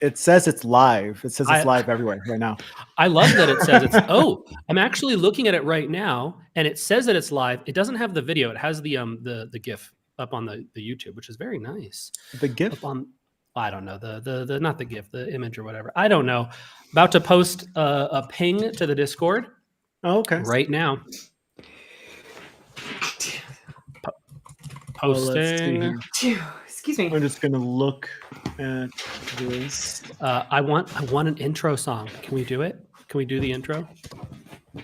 It says it's live. It says it's live everywhere right now. I love that it says it's. Oh, I'm actually looking at it right now, and it says that it's live. It doesn't have the video. It has the GIF up on the YouTube, which is very nice. The GIF up on. I don't know the not the GIF, the image or whatever. I don't know. About to post a ping to the Discord. Oh, okay. Right now. Posting. Excuse me. I'm just gonna look at this. I want an intro song. Can we do it? Can we do the intro?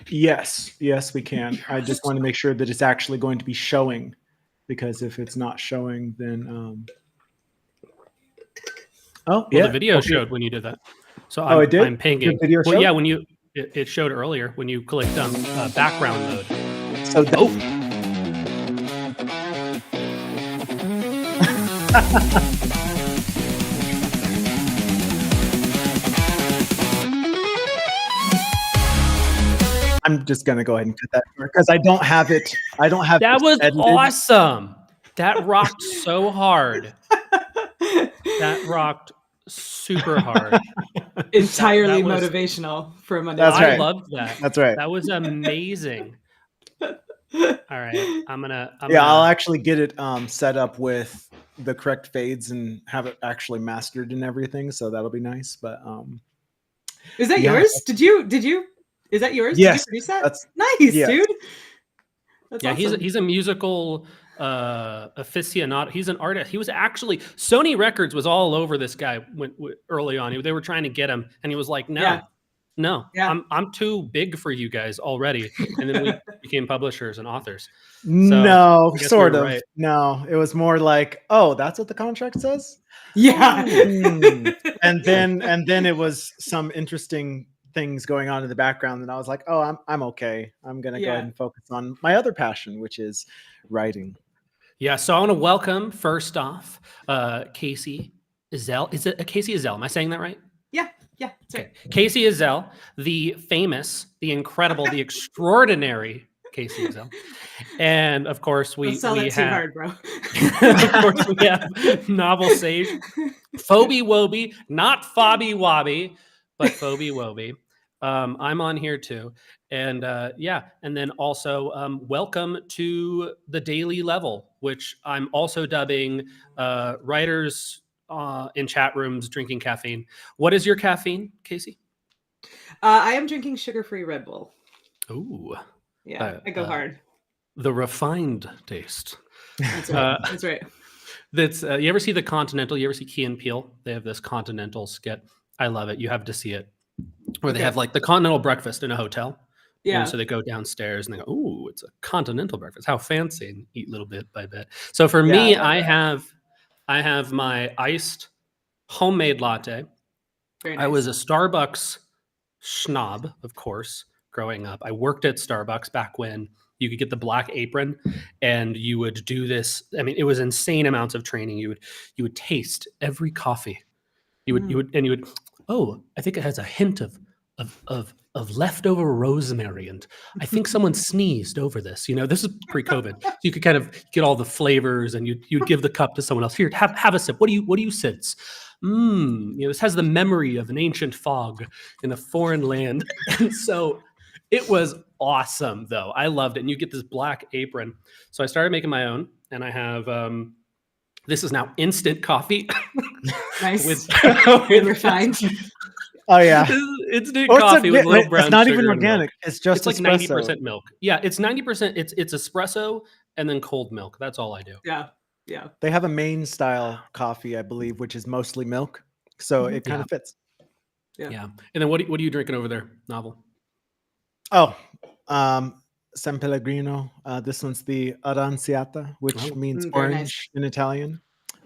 Yes, we can. I just want to make sure that it's actually going to be showing, because if it's not showing, then the video showed when you did that. So it did. I'm pinging. The video well, showed? yeah, when it showed earlier when you clicked background mode. So I'm just gonna go ahead and cut that because I don't have it. That was edited. Awesome. That rocked so hard. That rocked super hard. Entirely motivational for a Monday. That's right. I loved that. That's right. That was amazing. All right, I'll actually get it set up with the correct fades and have it actually mastered and everything, so that'll be nice. But is that yours? Did you? Is that yours? Yes. Did you produce that? That's nice, dude. That's awesome. He's a musical aficionado. He's an artist. He was actually Sony Records was all over this guy early on. They were trying to get him, and he was like, "No, I'm too big for you guys already." And then we became publishers and authers. So no, sort of. Right. No, it was more like, "Oh, that's what the contract says." Yeah, and then it was some interesting things going on in the background, and I was like, "Oh, I'm okay. I'm gonna go ahead and focus on my other passion, which is writing." Yeah, so I want to welcome first off, Kacey Ezell. Is it Kacey Ezell? Am I saying that right? Yeah. Okay. Kacey Ezell, the famous, the incredible, the extraordinary Kacey Ezell, and of course we have. Too hard, bro. Of course we have Novel Sage, Phoebe Woby, not Fobby Wobby, but Phoebe Woby. I'm on here too. And and then also welcome to the Daily Level, which I'm also dubbing writers in chat rooms drinking caffeine. What is your caffeine, Kacey? I am drinking sugar-free Red Bull. Ooh. Yeah, I go hard. The refined taste. That's right. That's right. That's you ever see the Continental? You ever see Key and Peele? They have this Continental skit. I love it. You have to see it. Where they have like the continental breakfast in a hotel. Yeah. And so they go downstairs and they go, "Ooh, it's a continental breakfast. How fancy!" And eat little bit by bit. So for me, I have my iced homemade latte. Very nice. I was a Starbucks snob, of course, growing up. I worked at Starbucks back when you could get the black apron, and you would do this. I mean, it was insane amounts of training. You would taste every coffee. You would. Oh, I think it has a hint of leftover rosemary, and I think someone sneezed over this. This is pre-COVID. So you could kind of get all the flavors, and you'd give the cup to someone else. Here, have a sip. What do you sense? This has the memory of an ancient fog in a foreign land. And so it was awesome, though. I loved it. And you get this black apron. So I started making my own, and I have this is now instant coffee. Nice. with refined. Oh yeah, instant coffee with little brown sugar. It's not even sugar organic. It's just like espresso. 90% milk. Yeah, it's 90%. It's espresso and then cold milk. That's all I do. Yeah. They have a Maine style coffee, I believe, which is mostly milk, so it kind of fits. Yeah. And then what are you drinking over there, Novel? Oh, San Pellegrino. This one's the Aranciata, which means orange in Italian.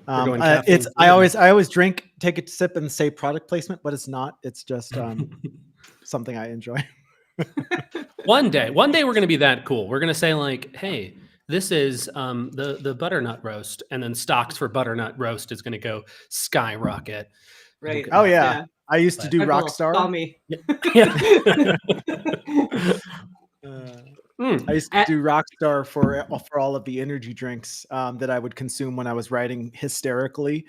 I always drink, take a sip, and say product placement, but it's not. It's just something I enjoy. One day we're going to be that cool. We're going to say like, "Hey, this is the butternut roast," and then stocks for butternut roast is going to go skyrocket. Right. Oh yeah. I used to do Rockstar. Call me. Yeah. I used to do Rockstar for all of the energy drinks that I would consume when I was writing hysterically.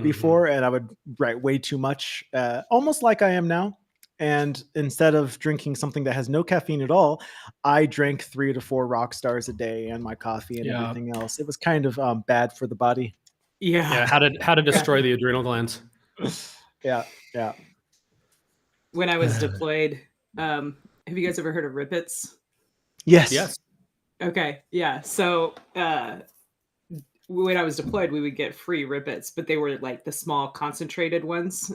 before, and I would write way too much, almost like I am now. And instead of drinking something that has no caffeine at all, I drank 3 to 4 rock stars a day and my coffee and everything else. It was kind of bad for the body. Yeah. How to destroy the adrenal glands. Yeah. When I was deployed, have you guys ever heard of Rippets? Yes. Okay. Yeah. So when I was deployed, we would get free Rippets, but they were like the small concentrated ones.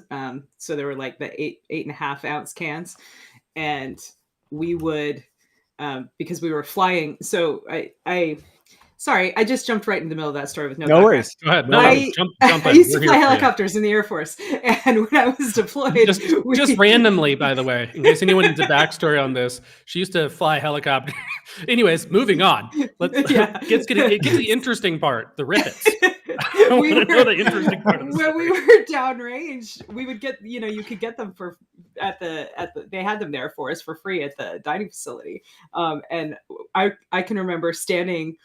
So they were like the 8.5 ounce cans, and we would because we were flying. So Sorry, I just jumped right in the middle of that story with no worries. Go ahead. Jump I used to fly helicopters in the Air Force, and when I was deployed, just randomly, by the way, in case anyone needs a backstory on this, she used to fly helicopter. Anyways, moving on. Let's get to the interesting part, the Rippets. When we were downrange, we would get, you could get them for they had them there for us for free at the dining facility, and I can remember standing.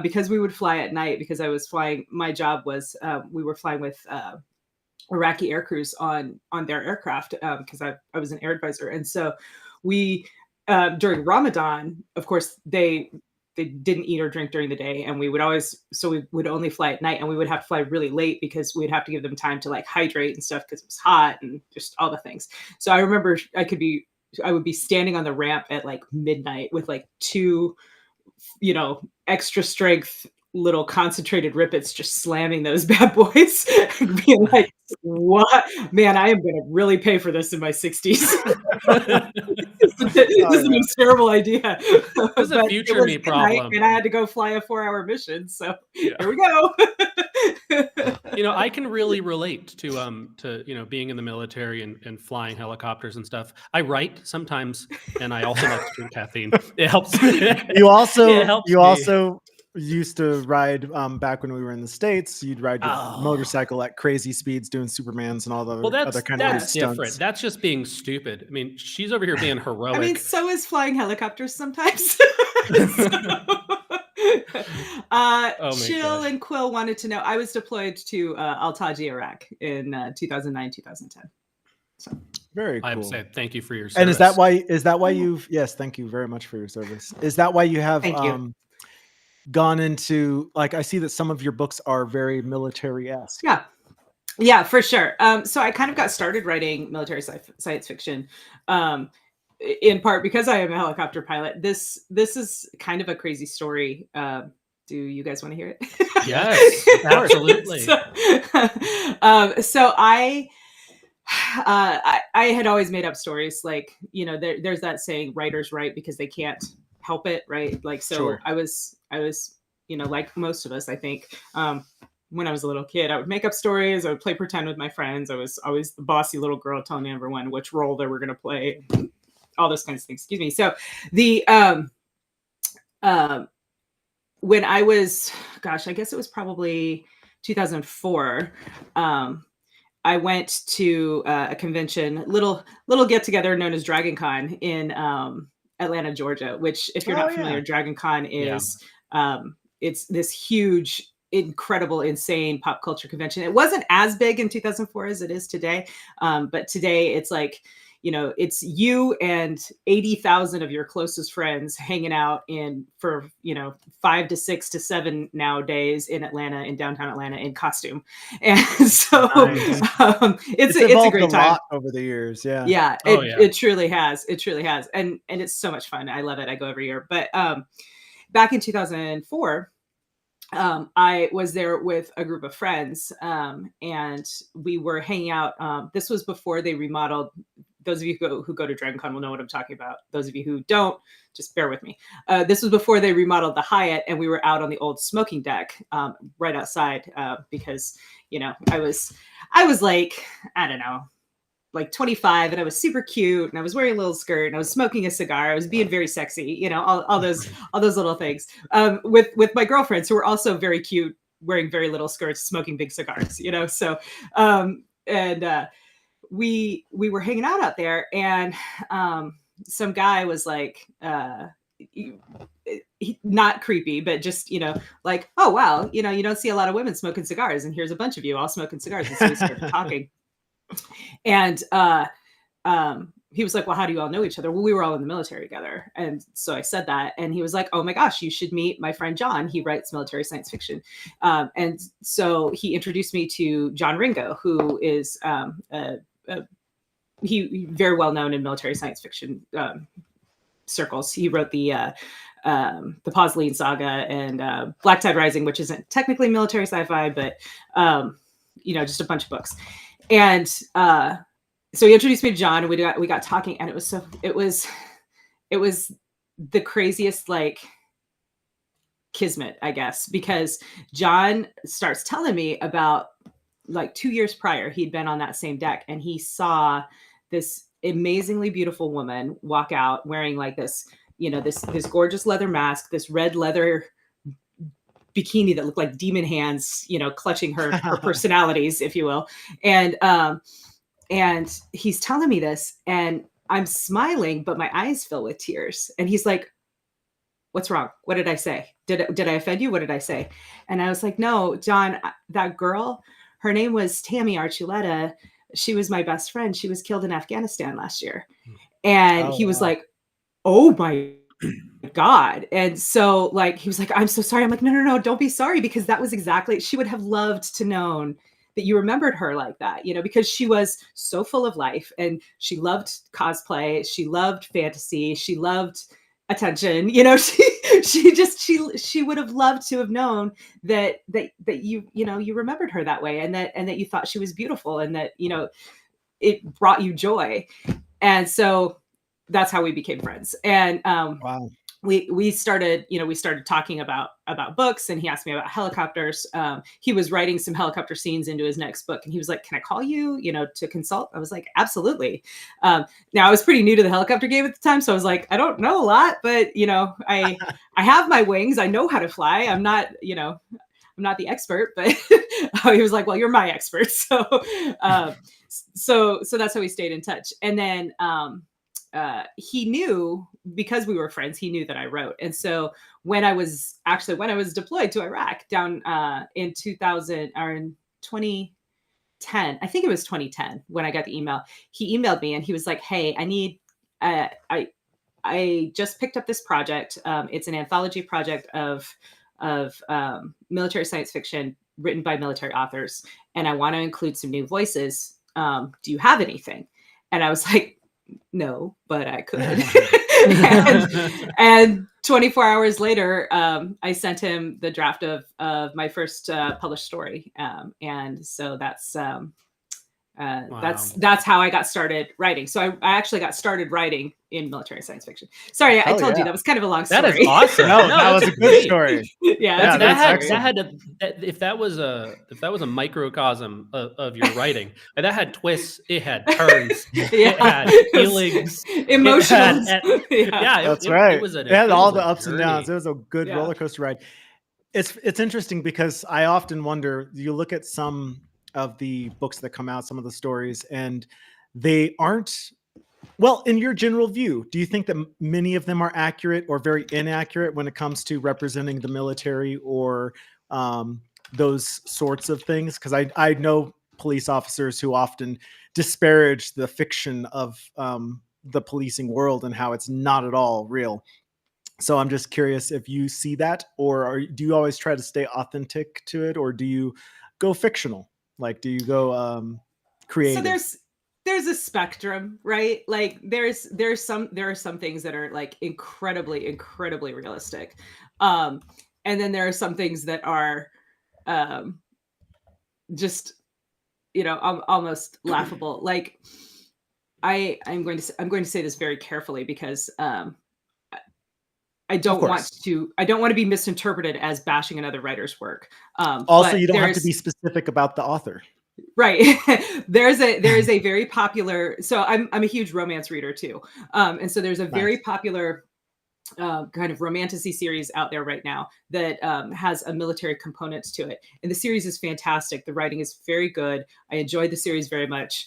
Because we would fly at night, because I was flying, my job was, we were flying with Iraqi air crews on their aircraft, because I was an air advisor. And so we, during Ramadan, of course, they didn't eat or drink during the day. And we would only fly at night, and we would have to fly really late because we'd have to give them time to like hydrate and stuff because it was hot and just all the things. So I remember I would be standing on the ramp at like midnight with like 2, extra strength little concentrated Rippets, just slamming those bad boys and being like, what? Man, I am going to really pay for this in my 60s. This is a terrible idea. This is a future me problem. And I had to go fly a 4-hour mission. So here we go. I can really relate to being in the military and flying helicopters and stuff. I write sometimes, and I also like to drink caffeine. It helps. You also used to ride back when we were in the States. You'd ride your motorcycle at crazy speeds, doing Supermans and all the other kind of stunts. Different. That's just being stupid. I mean, she's over here being heroic. I mean, so is flying helicopters sometimes. Chill and Quill wanted to know. I was deployed to Al-Taji, Iraq in 2009, 2010. So very cool. I would say thank you for your service. And is that why you've thank you very much for your service. Is that why you have gone into, like, I see that some of your books are very military-esque? Yeah, for sure. So I kind of got started writing military science fiction, in part because I am a helicopter pilot. This is kind of a crazy story. Do you guys want to hear it? Yes, absolutely. So I had always made up stories. Like, there's that saying, writers write because they can't help it, right? Like, so sure. I was, like most of us, I think, when I was a little kid, I would make up stories. I would play pretend with my friends. I was always the bossy little girl telling everyone which role they were going to play, all those kinds of things. Excuse me. So the, when I was, I guess it was probably 2004, I went to a convention, little get together known as Dragon Con in Atlanta, Georgia, which, if you're not familiar, Dragon Con is it's this huge, incredible, insane pop culture convention. It wasn't as big in 2004 as it is today, but today it's like, it's you and 80,000 of your closest friends hanging out for 5 to 6 to 7 nowadays in Atlanta, in downtown Atlanta, in costume. And so it's a great time. Lot over the years. It truly has. And it's so much fun. I love it. I go every year. But back in 2004, I was there with a group of friends, and we were hanging out. This was before they remodeled. Those of you who go to Dragon Con will know what I'm talking about. Those of you who don't, just bear with me. This was before they remodeled the Hyatt, and we were out on the old smoking deck, right outside, because I was like, I don't know, like 25, and I was super cute, and I was wearing a little skirt, and I was smoking a cigar. I was being very sexy, all those little things, with my girlfriends, who were also very cute, wearing very little skirts, smoking big cigars, So, we were hanging out there, and some guy was like, not creepy, but just, like, oh, wow, you don't see a lot of women smoking cigars, and here's a bunch of you all smoking cigars. And so we started talking. And he was like, well, how do you all know each other? Well, we were all in the military together. And so I said that, and he was like, oh my gosh, you should meet my friend John. He writes military science fiction. And so he introduced me to John Ringo, who is he very well known in military science fiction circles. He wrote the Pawsleen Saga and Black Tide Rising, which isn't technically military sci-fi, but just a bunch of books. And so he introduced me to John, and we got talking, and it was the craziest, like, kismet, I guess, because John starts telling me about, like, 2 years prior, he'd been on that same deck, and he saw this amazingly beautiful woman walk out wearing, like, this, this gorgeous leather mask, this red leather bikini that looked like demon hands, clutching her personalities, if you will. And he's telling me this, and I'm smiling, but my eyes fill with tears. And he's like, what's wrong? What did I say? Did I offend you? What did I say? And I was like, no, John, that girl, her name was Tammy Archuleta. She was my best friend. She was killed in Afghanistan last year. And he was like, oh my God. And so, like, he was like, I'm so sorry. I'm like, no, don't be sorry, because that was exactly, she would have loved to known that you remembered her like that, because she was so full of life, and she loved cosplay. She loved fantasy. She loved attention. She would have loved to have known that you remembered her that way, and that you thought she was beautiful, and that, it brought you joy. And so that's how we became friends. And wow. we started talking about books, and he asked me about helicopters. He was writing some helicopter scenes into his next book, and he was like, can I call you, to consult? I was like, absolutely. Now, I was pretty new to the helicopter game at the time, so I was like, I don't know a lot, but I have my wings. I know how to fly. I'm not the expert, but he was like, well, you're my expert. So that's how we stayed in touch. And then he knew, because we were friends, he knew that I wrote. And so when I was deployed to Iraq down in 2000 or in 2010, I think it was 2010 when I got the email, he emailed me, and he was like, hey, I just picked up this project. It's an anthology project of military science fiction written by military authors, and I want to include some new voices. Do you have anything? And I was like, no, but I could. and 24 hours later, I sent him the draft of my first published story. And so that's how I got started writing. So I actually got started writing in military science fiction. Sorry, I told you that was kind of a long story. That is awesome. No, that was a good story. If that was a microcosm of your writing, and that had twists, it had turns, it had feelings, emotions. That's right. It had all the ups and downs. It was a good roller coaster ride. It's interesting because I often wonder, you look at some of the books that come out, some of the stories, and they aren't, well, in your general view, do you think that many of them are accurate or very inaccurate when it comes to representing the military or those sorts of things? Because I know police officers who often disparage the fiction of the policing world and how it's not at all real. So I'm just curious if you see that, or do you always try to stay authentic to it, or do you go fictional? Like, do you go creative? So there's a spectrum, right? Like there are some things that are like incredibly realistic. And then there are some things that are just, almost laughable. Like I'm going to say this very carefully because I don't want to be misinterpreted as bashing another writer's work. Also, you don't have to be specific about the author. Right. There is a very popular, so I'm a huge romance reader too. And so there's a very popular kind of romantasy series out there right now that has a military component to it. And the series is fantastic. The writing is very good. I enjoyed the series very much.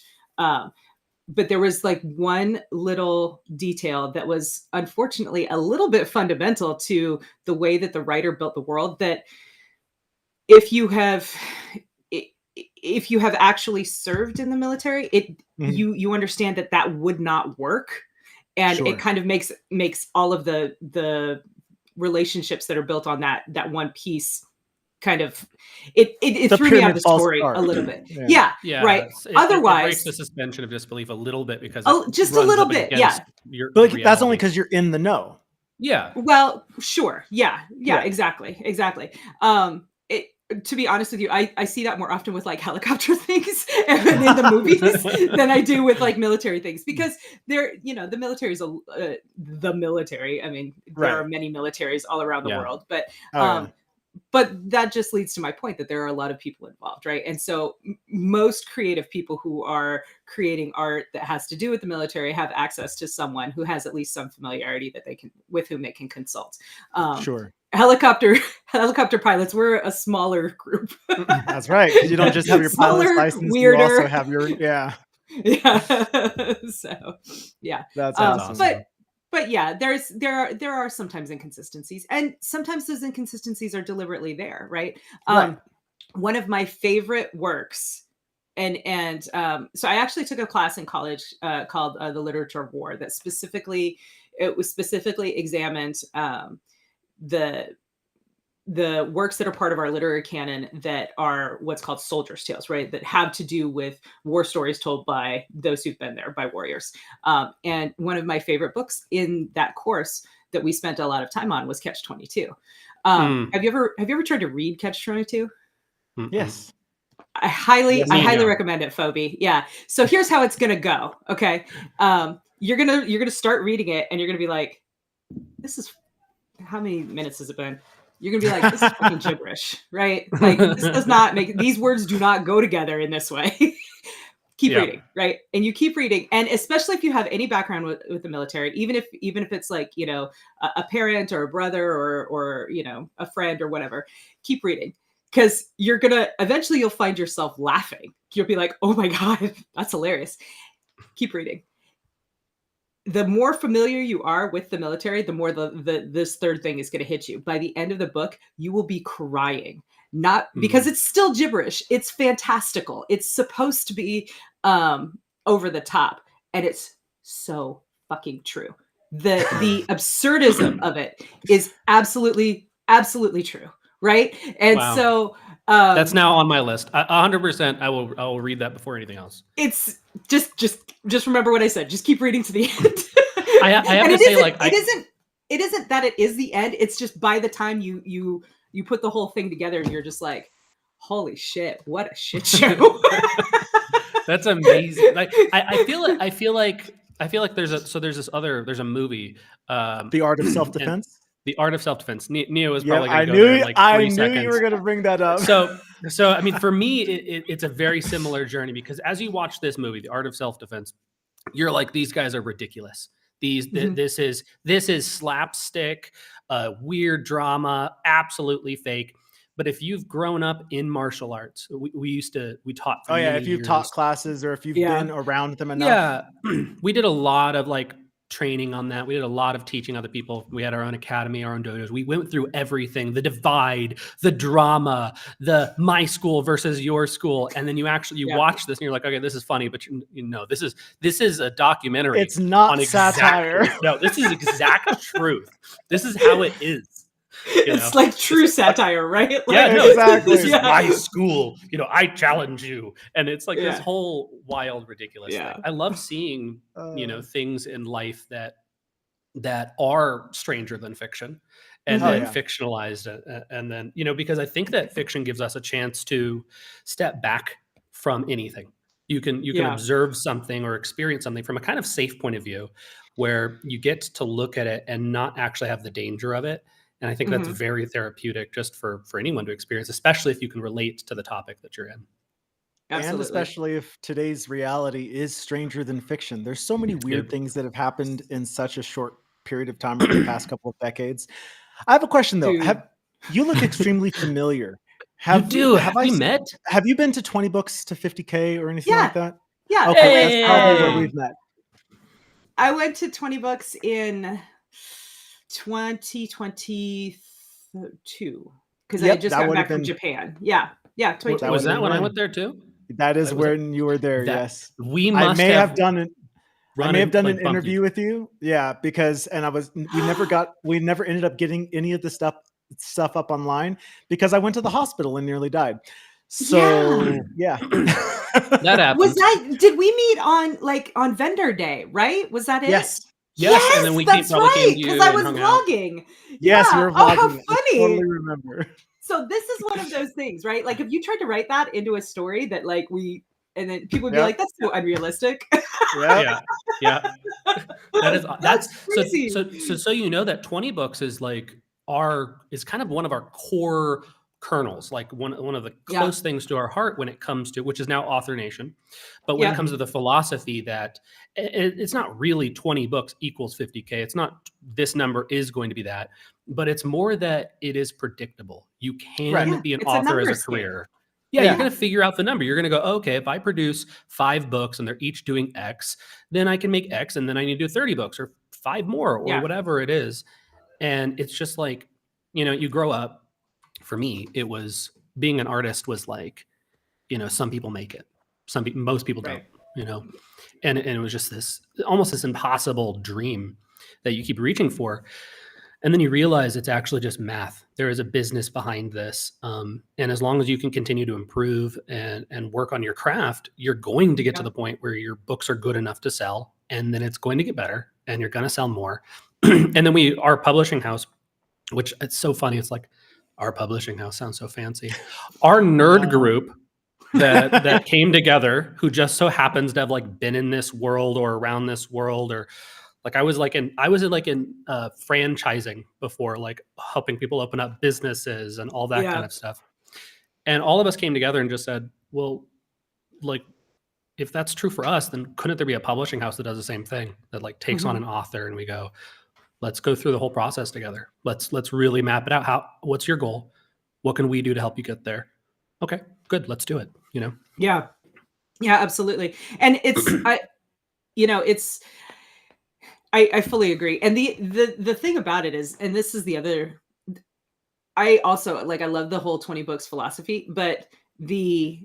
but there was like one little detail that was unfortunately a little bit fundamental to the way that the writer built the world, that if you have actually served in the military, you understand that would not work, and it kind of makes all of the relationships that are built on that one piece kind of it threw me out of the story a little bit. Yeah, right. Otherwise, it breaks the suspension of disbelief a little bit because just a little bit. Yeah, but like, that's only because you're in the know. Yeah. Well, sure. Yeah. Exactly. To be honest with you, I see that more often with like helicopter things in the movies than I do with like military things, because they're, the military is the military. I mean, there are many militaries all around the world, but but that just leads to my point that there are a lot of people involved, right? And so most creative people who are creating art that has to do with the military have access to someone who has at least some familiarity with whom they can consult. Sure. Helicopter pilots, we're a smaller group. That's right, because you don't just have your pilot's license, weirder. You also have your So yeah, that's awesome. But yeah, there are sometimes inconsistencies, and sometimes those inconsistencies are deliberately there, right? One of my favorite works, and so I actually took a class in college called The Literature of War that specifically examined the works that are part of our literary canon that are what's called soldiers' tales, right? That have to do with war stories told by those who've been there, by warriors. And one of my favorite books in that course that we spent a lot of time on was Catch-22. Have you ever tried to read Catch-22? Yes. I highly recommend it, Phoebe. Yeah. So here's how it's gonna go. Okay. You're gonna start reading it, and you're gonna be like, this is, how many minutes has it been? You're gonna be like, this is fucking gibberish, right? Like, this does not make, these words do not go together in this way. Keep reading, right? And you keep reading, and especially if you have any background with the military, even if it's like, a parent or a brother or a friend or whatever, keep reading, because you're gonna eventually you'll find yourself laughing. You'll be like, oh my god, that's hilarious. Keep reading. The more familiar you are with the military, the more this third thing is going to hit you. By the end of the book, you will be crying, not because it's still gibberish. It's fantastical. It's supposed to be over the top, and it's so fucking true. The absurdism of it is absolutely true, right? And so that's now on my list. 100%. I will read that before anything else. It's just remember what I said. Just keep reading to the end. I have to say, it isn't that it is the end. It's just by the time you put the whole thing together, and you're just like, holy shit, what a shit show. That's amazing. Like I feel like there's a movie, The Art of Self-Defense. The Art of Self-Defense. Neo is probably going to go there in like 3 seconds. I knew you were going to bring that up. So I mean, for me, it's a very similar journey, because as you watch this movie, The Art of Self-Defense, you're like, these guys are ridiculous. This is slapstick, weird drama, absolutely fake. But if you've grown up in martial arts, we taught. For if you've taught classes, or if you've been around them enough. Yeah, we did a lot of like training on that. We did a lot of teaching other people. We had our own academy, our own dojos. We went through everything: the divide, the drama, the my school versus your school. And then you watch this and you're like, okay, this is funny, but this is a documentary. It's not satire. No, this is exact truth. This is how it is. It's like true satire, right? Like, exactly. This is my school. I challenge you, and it's like this whole wild, ridiculous thing. I love seeing things in life that are stranger than fiction, and then fictionalized, and then because I think that fiction gives us a chance to step back from anything. You can observe something or experience something from a kind of safe point of view, where you get to look at it and not actually have the danger of it. And I think that's very therapeutic just for anyone to experience, especially if you can relate to the topic that you're in. Absolutely. And especially if today's reality is stranger than fiction. There's so many weird things that have happened in such a short period of time over the past couple of decades. I have a question, though. You look extremely familiar. Have we met? Have you been to 20 books to 50K or anything like that? Yeah. Okay, that's probably where we've met. I went to 20 Books in 2022 because I had just got back from Japan. Yeah. 2022. Was that when I went there too? That is when you were there. Yes. We must have done it. I may have done like, an interview with you. Yeah, because we never ended up getting any of the stuff up online because I went to the hospital and nearly died. So yeah. That happened. Did we meet on vendor day, right? Was that it? Yes. Yes, and then we that's right, because I was vlogging. Yes, you were vlogging. Oh, how funny. I totally remember. So this is one of those things, right? Like if you tried to write that into a story that and then people would be like, that's so unrealistic. Yeah. That's crazy. So you know that 20 Books is is kind of one of our core kernels, like one of the close things to our heart when it comes to, which is now Author Nation. But when it comes to the philosophy that it's not really 20 books equals 50K. It's not this number is going to be that, but it's more that it is predictable. You can be an author as a career. Yeah, you're going to figure out the number. You're going to go, okay, if I produce 5 books and they're each doing X, then I can make X, and then I need to do 30 books or 5 more or whatever it is. And it's just like, you grow up. For me, it was being an artist was like, some people make it. Most people don't, and it was just almost this impossible dream that you keep reaching for. And then you realize it's actually just math. There is a business behind this. And as long as you can continue to improve and work on your craft, you're going to get to the point where your books are good enough to sell. And then it's going to get better and you're going to sell more. And then our publishing house, which it's so funny. It's like our publishing house sounds so fancy. Our nerd group that came together, who just so happens to have been in this world or around this world, or I was in franchising before, helping people open up businesses and all that kind of stuff. And all of us came together and just said, well, if that's true for us, then couldn't there be a publishing house that does the same thing, that takes on an author, and we go, let's go through the whole process together. Let's really map it out. What's your goal? What can we do to help you get there? Okay, good. Let's do it. Yeah, absolutely. And I fully agree. And the thing about it is, and this is the other, I also I love the whole 20 Books philosophy, but the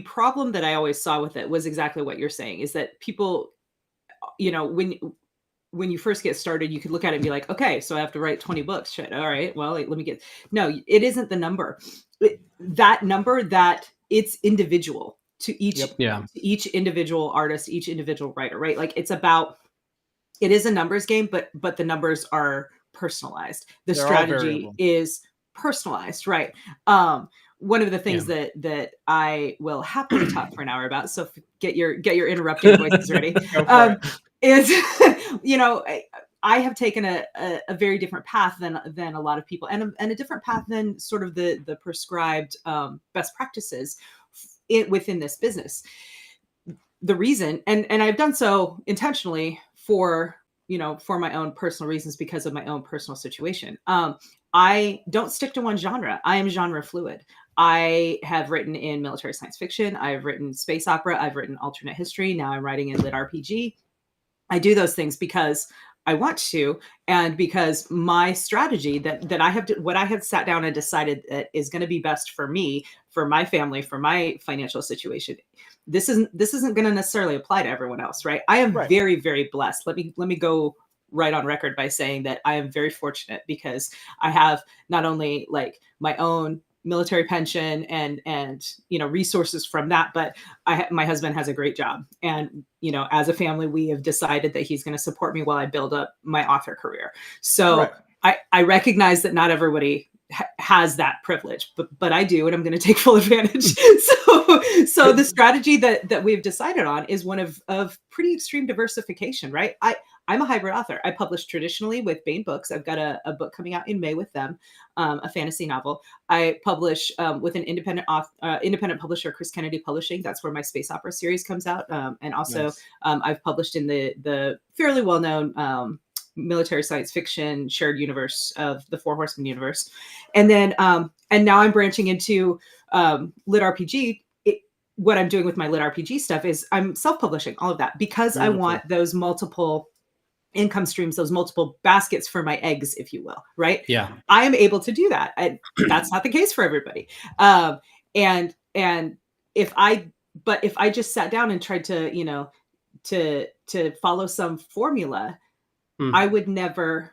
problem that I always saw with it was exactly what you're saying, is that people, when you first get started, you could look at it and be like, okay, so I have to write 20 books. Shit. All right. Well, let me no, it isn't the number. That number, that it's individual to each, to each individual artist, each individual writer, right? It is a numbers game, but the numbers are personalized. They're strategy is personalized, right? One of the things that I will happily talk for an hour about, so get your interrupting voices ready, is, I have taken a very different path than a lot of people, and a different path than sort of the prescribed best practices within this business. The reason, and I've done so intentionally for my own personal reasons, because of my own personal situation. I don't stick to one genre. I am genre fluid. I have written in military science fiction. I've written space opera. I've written alternate history. Now I'm writing in lit RPG. I do those things because I want to, and because my strategy that I have what I have sat down and decided that is going to be best for me, for my family, for my financial situation. This isn't going to necessarily apply to everyone else, right? I am very, very blessed. Let me go right on record by saying that I am very fortunate, because I have not only my own military pension and resources from that, but my husband has a great job, and as a family we have decided that he's going to support me while I build up my author career. So I recognize that not everybody has that privilege, but I do, and I'm going to take full advantage. So the strategy that we've decided on is one of pretty extreme diversification, right? I'm a hybrid author. I publish traditionally with Baen Books. I've got a book coming out in May with them, a fantasy novel. I publish with an independent publisher, Chris Kennedy Publishing. That's where my space opera series comes out. And also I've published in the fairly well-known military science fiction shared universe of the Four Horsemen universe. And then and now I'm branching into lit RPG. what I'm doing with my lit RPG stuff is I'm self-publishing all of that because I want those multiple income streams, those multiple baskets for my eggs, if you will, right? Yeah. I am able to do that. That's not the case for everybody. And if I just sat down and tried to, you know, to follow some formula, I would never,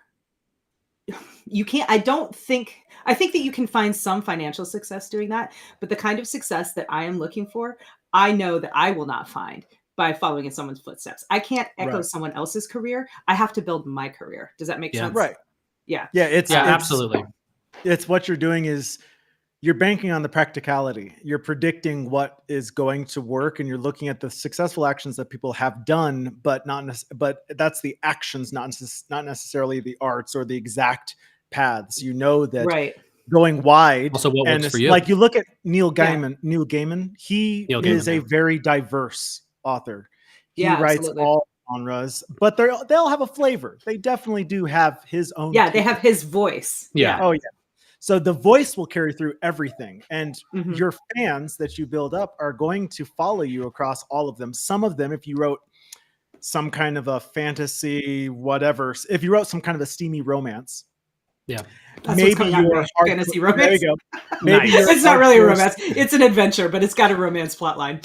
you can't, I think that you can find some financial success doing that, but the kind of success that I am looking for, I know that I will not find by following in someone's footsteps. I can't echo someone else's career. I have to build my career. Does that make sense? Right. Yeah. Yeah. It's absolutely. It's what you're doing is you're banking on the practicality. You're predicting what is going to work, and you're looking at the successful actions that people have done, but but that's the actions, not necessarily the arts or the exact paths. You know that going wide. Also, what works for you? Like you look at Neil Gaiman. He is a very diverse author. He writes all genres, but they'll have a flavor. They definitely do have his own. Yeah, they have his voice. Yeah. Oh yeah. So the voice will carry through everything, and your fans that you build up are going to follow you across all of them. Some of them, if you wrote some kind of a fantasy, whatever, if you wrote some kind of a steamy romance, maybe your fantasy romance. There you go. Maybe it's not really a romance; it's an adventure, but it's got a romance plotline.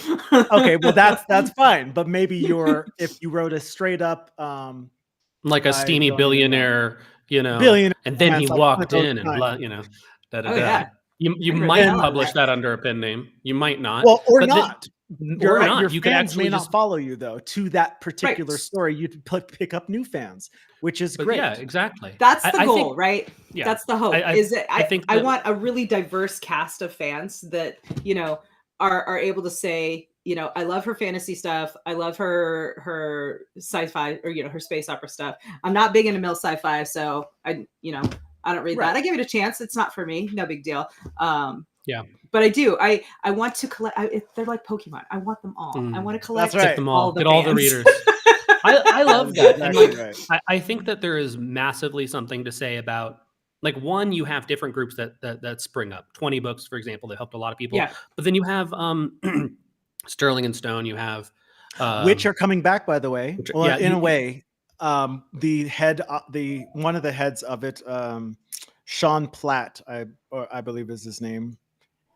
Okay, well that's fine. But maybe if you wrote a straight up, like a steamy billionaire. You know, and then he walked in and, you know, you might publish that under a pen name. You might not. Well, or not. Or not. Your you fans may not follow you, though, to that particular story. You'd pick up new fans, which is great. Yeah, exactly. That's the goal, right? Yeah. That's the hope. I want a really diverse cast of fans that, you know, are able to say, you know, I love her fantasy stuff. I love her sci-fi or, you know, her space opera stuff. I'm not big into male sci-fi, so I don't read that. I give it a chance. It's not for me. No big deal. But I do. I want to collect. They're like Pokemon. I want them all. I want to collect them all. Get all the readers. I love that. And I think that there is massively something to say about, like, one, you have different groups that spring up. 20 books, for example, that helped a lot of people. Yeah. But then you have Sterling and Stone. You have which are coming back, by the way. In a way, the one of the heads of it, Sean Platt, I believe is his name.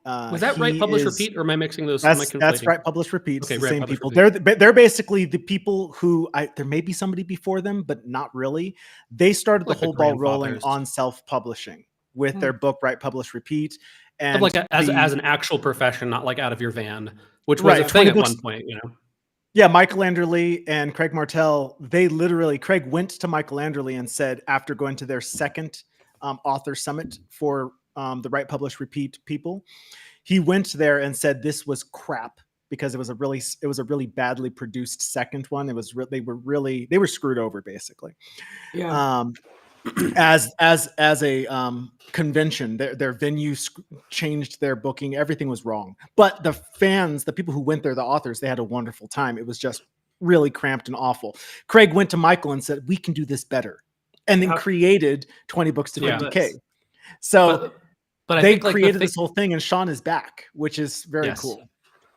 Was that Write, Publish, Repeat, or am I mixing those? That's Write, Publish, Repeat. Okay, the same people. They're basically the people who there may be somebody before them, but not really. They started the whole ball rolling on self-publishing with their book Write, Publish, Repeat, and like as an actual profession, not like out of your van, which was a thing at one point, you know. Yeah, Michael Anderle and Craig Martell. Craig went to Michael Anderle and said, after going to their second author summit for the Write, Publish, Repeat people, he went there and said this was crap because it was a really badly produced second one. They were screwed over basically. Yeah. As a convention, their venue changed their booking. Everything was wrong. But the fans, the people who went there, the authors, they had a wonderful time. It was just really cramped and awful. Craig went to Michael and said, "We can do this better," and then created 20 books to 50K. So but they created this whole thing, and Sean is back, which is very cool.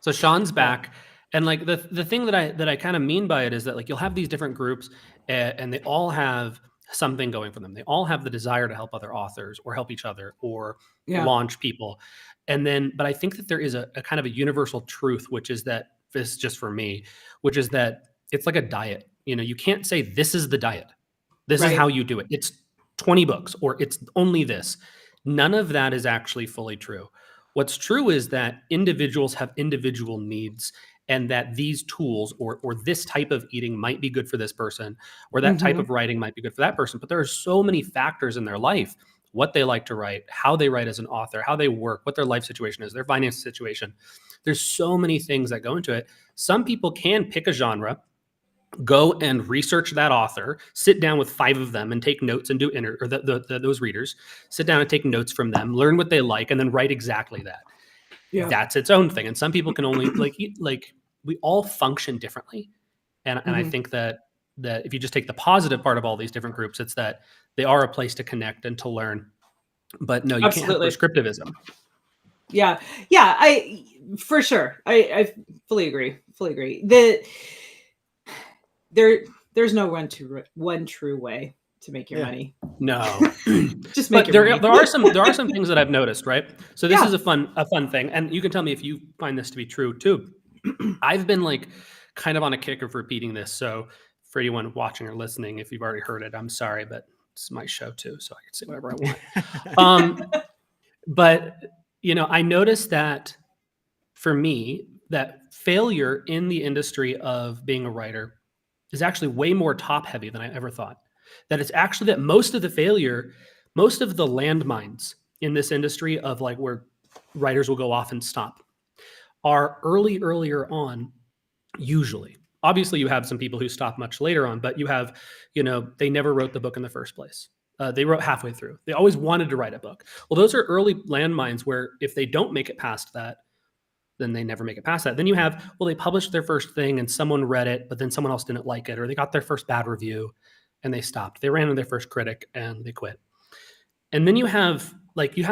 So Sean's back, and like the thing that I kind of mean by it is that, like, you'll have these different groups, and they all have something going for them. They all have the desire to help other authors or help each other or launch people. But I think that there is a kind of a universal truth, which is that, this is just for me, which is that it's like a diet. You know, you can't say this is the diet. This is how you do it. It's 20 books or it's only this. None of that is actually fully true. What's true is that individuals have individual needs, and that these tools or this type of eating might be good for this person, or that type of writing might be good for that person. But there are so many factors in their life, what they like to write, how they write as an author, how they work, what their life situation is, their finance situation. There's so many things that go into it. Some people can pick a genre, go and research that author, sit down with 5 of them and take notes and do those readers, sit down and take notes from them, learn what they like, and then write exactly that. Yeah. That's its own thing. And some people can only like we all function differently. And I think that if you just take the positive part of all these different groups, it's that they are a place to connect and to learn. But no, you can't have prescriptivism. Yeah. For sure. I fully agree. There's no one true way to make your money. No. Just make but your money. there are some things that I've noticed, right? So this is a fun thing, and you can tell me if you find this to be true too. I've been like kind of on a kick of repeating this. So for anyone watching or listening, if you've already heard it, I'm sorry, but it's my show too, so I can say whatever I want. But I noticed that for me, that failure in the industry of being a writer is actually way more top heavy than I ever thought. That it's actually that most of the landmines in this industry of like where writers will go off and stop are earlier on, usually. Obviously, you have some people who stop much later on, but you have, they never wrote the book in the first place. They wrote halfway through. They always wanted to write a book. Well, those are early landmines where if they don't make it past that, then they never make it past that. Then you have, they published their first thing and someone read it, but then someone else didn't like it, or they got their first bad review and they stopped. They ran into their first critic and they quit. And then you have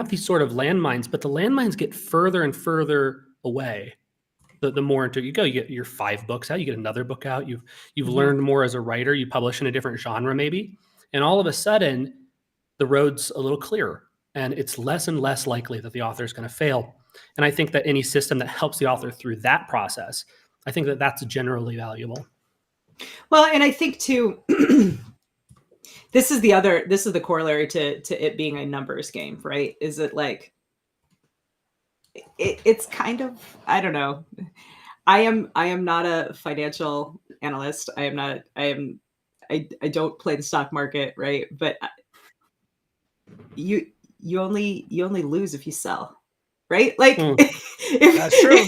these sort of landmines, but the landmines get further and further away. The more into you go, you get your 5 books out, you get another book out, you've learned more as a writer, you publish in a different genre maybe, and all of a sudden the road's a little clearer and it's less and less likely that the author is going to fail. And I think that any system that helps the author through that process, I think that that's generally valuable. Well, and I think too, this is the corollary to it being a numbers game, right? Is it like, it's kind of, I don't know. I am not a financial analyst. I don't play the stock market, right? But you only lose if you sell, right? Like that's true.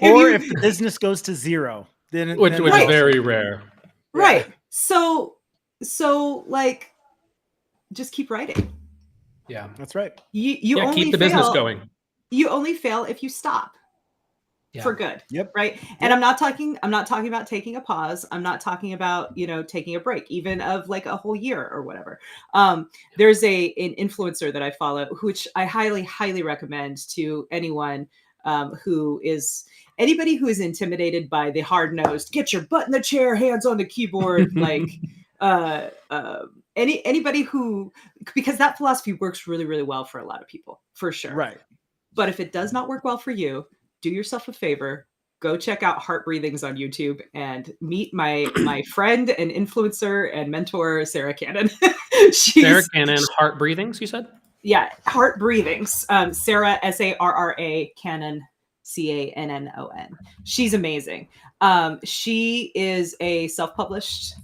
If the business goes to zero, which is very rare. Right. So like, just keep writing. Yeah, that's right. You only keep the business going. You only fail if you stop for good. Yep. Right. And I'm not talking about taking a pause. I'm not talking about, taking a break, even of like a whole year or whatever. There's an influencer that I follow, which I highly, highly recommend to anyone anybody who is intimidated by the hard-nosed, get your butt in the chair, hands on the keyboard, like anybody who, because that philosophy works really, really well for a lot of people, for sure. Right. But if it does not work well for you, do yourself a favor, go check out Heart Breathings on YouTube and meet my friend and influencer and mentor, Sarah Cannon. Sarah Cannon, Heart Breathings, you said? Yeah, Heart Breathings. Sarah, Sarra, Cannon, Cannon. She's amazing. She is a self-published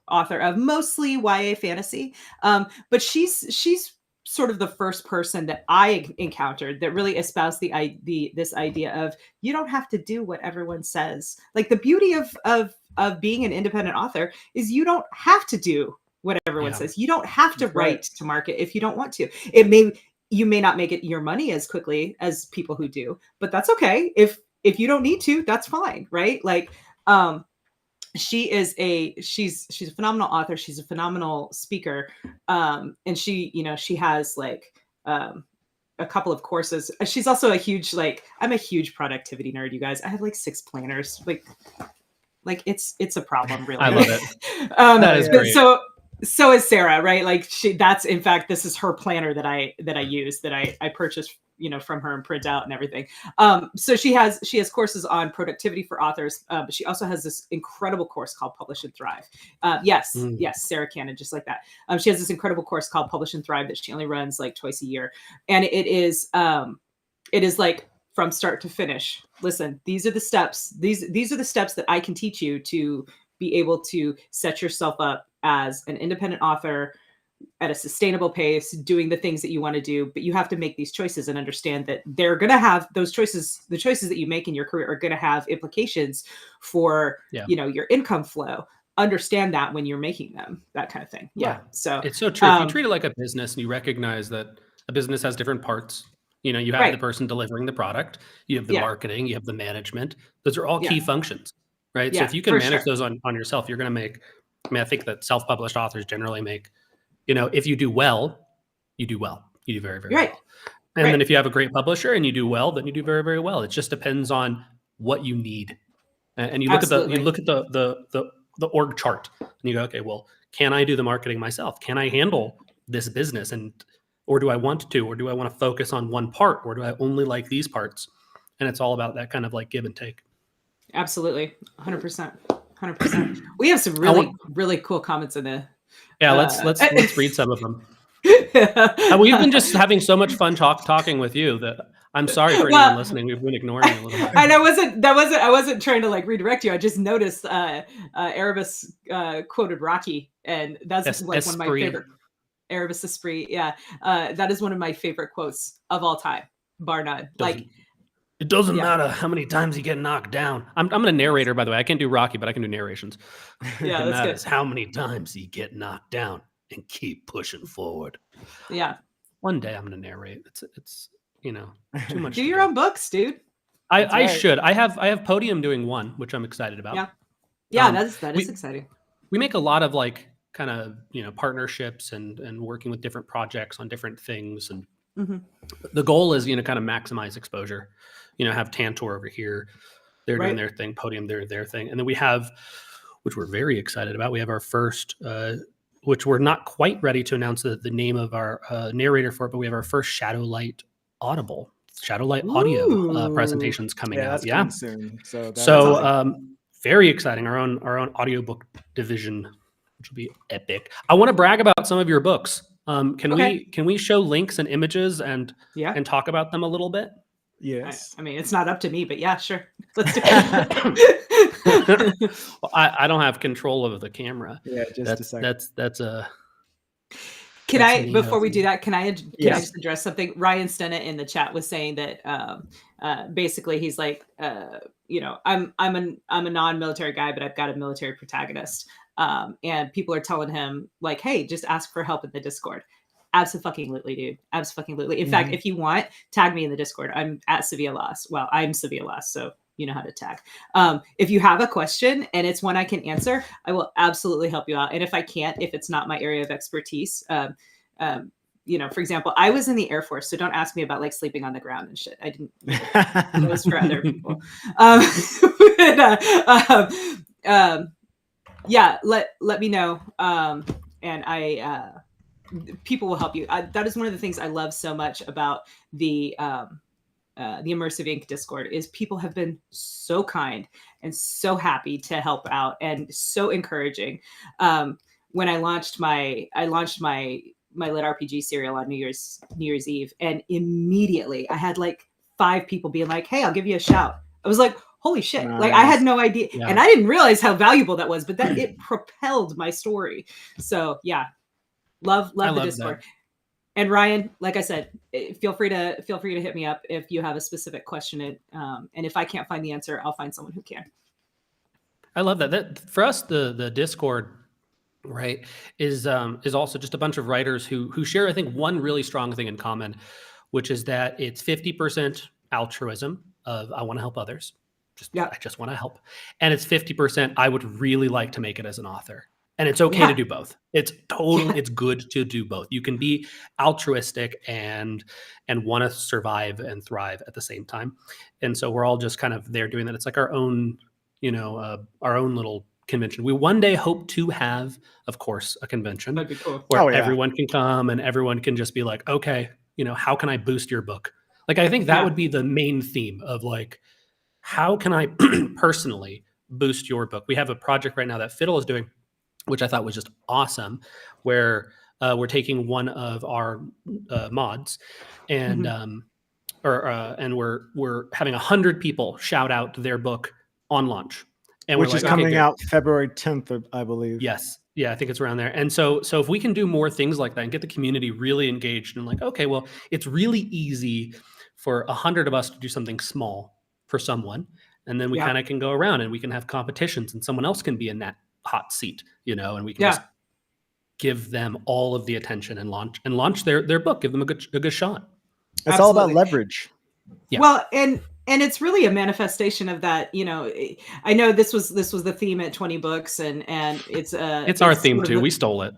author of mostly YA fantasy, but she's sort of the first person that I encountered that really espoused this idea of you don't have to do what everyone says. Like the beauty of being an independent author is you don't have to do what everyone says. You don't have to write to market if you don't want to. You may not make it your money as quickly as people who do, but that's okay. If you don't need to, that's fine, right? Like she's a phenomenal author. She's a phenomenal speaker. And she has like a couple of courses. She's also I'm a huge productivity nerd, you guys. I have like 6 planners. Like it's a problem, really. I love it. That is great. So is Sarah, right? Like in fact, this is her planner that I use, that I purchased, from her and print out and everything. So she has courses on productivity for authors, but she also has this incredible course called Publish and Thrive. Yes, Sarah Cannon, just like that. She has this incredible course called Publish and Thrive that she only runs like twice a year. And it is like from start to finish. Listen, these are the steps. These are the steps that I can teach you to be able to set yourself up as an independent author at a sustainable pace, doing the things that you want to do. But you have to make these choices and understand that they're going to have those choices. The choices that you make in your career are going to have implications for, your income flow. Understand that when you're making them, that kind of thing. Yeah. So it's so true. If you treat it like a business and you recognize that a business has different parts, you have the person delivering the product, you have the marketing, you have the management. Those are all key functions, right? Yeah, so if you can manage those on yourself, you're going to make, I think that self-published authors generally make, if you do well, you do well. You do very, very well. And then if you have a great publisher and you do well, then you do very, very well. It just depends on what you need. And you look at the org chart and you go, okay, well, can I do the marketing myself? Can I handle this business? Or do I want to, or do I want to focus on one part, or do I only like these parts? And it's all about that kind of like give and take. Absolutely. 100%. We have some really cool comments in there. Yeah. Let's read some of them. We've been just having so much fun talking with you that I'm sorry for anyone listening. We've been ignoring you a little bit. And I wasn't trying to like redirect you. I just noticed Erebus quoted Rocky, and that's like one of my favorite. Erebus Esprit, yeah. That is one of my favorite quotes of all time, bar none. It doesn't matter how many times you get knocked down. I'm a narrator, by the way. I can't do Rocky, but I can do narrations. Yeah, and that's that good. is how many times you get knocked down and keep pushing forward. Yeah. One day I'm going to narrate. It's too much. Do your own books, dude. I should. I have Podium doing one, which I'm excited about. Yeah, that is exciting. We make a lot of like kind of partnerships and working with different projects on different things, and the goal is kind of maximize exposure. Have Tantor over here, they're doing their thing, Podium they're their thing, and then we have, which we're very excited about, we have our first which we're not quite ready to announce the name of our narrator for it, but we have our first Shadowlight audio presentations coming out. That's coming soon. So awesome. Very exciting. Our own audiobook division, which will be epic. I want to brag about some of your books. Can we show links and images and talk about them a little bit? Yes. I mean, it's not up to me, but yeah, sure. Let's do it. Well, I don't have control of the camera. Yeah, just a second. That's a. Can I, before we do that, can I just address something? Ryan Stennett in the chat was saying that basically he's like, I'm a non-military guy, but I've got a military protagonist. And people are telling him like, hey, just ask for help in the Discord. Absolutely, dude. Absolutely. In fact, if you want, tag me in the Discord. I'm at Sevilla Loss. Well, I'm Sevilla Loss, so you know how to tag. If you have a question and it's one I can answer, I will absolutely help you out. And if I can't, if it's not my area of expertise, for example, I was in the Air Force, so don't ask me about like sleeping on the ground and shit. I didn't. It was for other people. Let me know. And people will help you. That is one of the things I love so much about the Immersive Inc. Discord is people have been so kind and so happy to help out and so encouraging. When I launched my Lit RPG serial on New Year's Eve, and immediately I had like 5 people being like, "Hey, I'll give you a shout." I was like, "Holy shit!" Nice. Like I had no idea, and I didn't realize how valuable that was, but that it propelled my story. So yeah, love the Discord. That. And Ryan, like I said, feel free to hit me up if you have a specific question. And if I can't find the answer, I'll find someone who can. I love that. That for us, the Discord, right, is also just a bunch of writers who share, I think, one really strong thing in common, which is that it's 50% altruism of I want to help others. I just want to help. And it's 50% I would really like to make it as an author. And it's okay to do both. It's it's good to do both. You can be altruistic and want to survive and thrive at the same time. And so we're all just kind of there doing that. It's like our own, our own little convention. We one day hope to have, of course, a convention That'd be cool. where everyone can come and everyone can just be like, okay, how can I boost your book? Like, I think that would be the main theme of like, how can I personally boost your book? We have a project right now that Fiddle is doing, which I thought was just awesome, where we're taking one of our mods and and we're having 100 people shout out their book on launch, and which is coming out February 10th, I believe. Yes, yeah, I think it's around there. And so if we can do more things like that and get the community really engaged and like, okay, well, it's really easy for 100 of us to do something small for someone, and then we kind of can go around and we can have competitions, and someone else can be in that hot seat, and we can just give them all of the attention and launch their book, give them a good shot. It's all about leverage. Yeah. Well, and it's really a manifestation of that. I know this was the theme at 20 books, and it's our theme too. We stole it.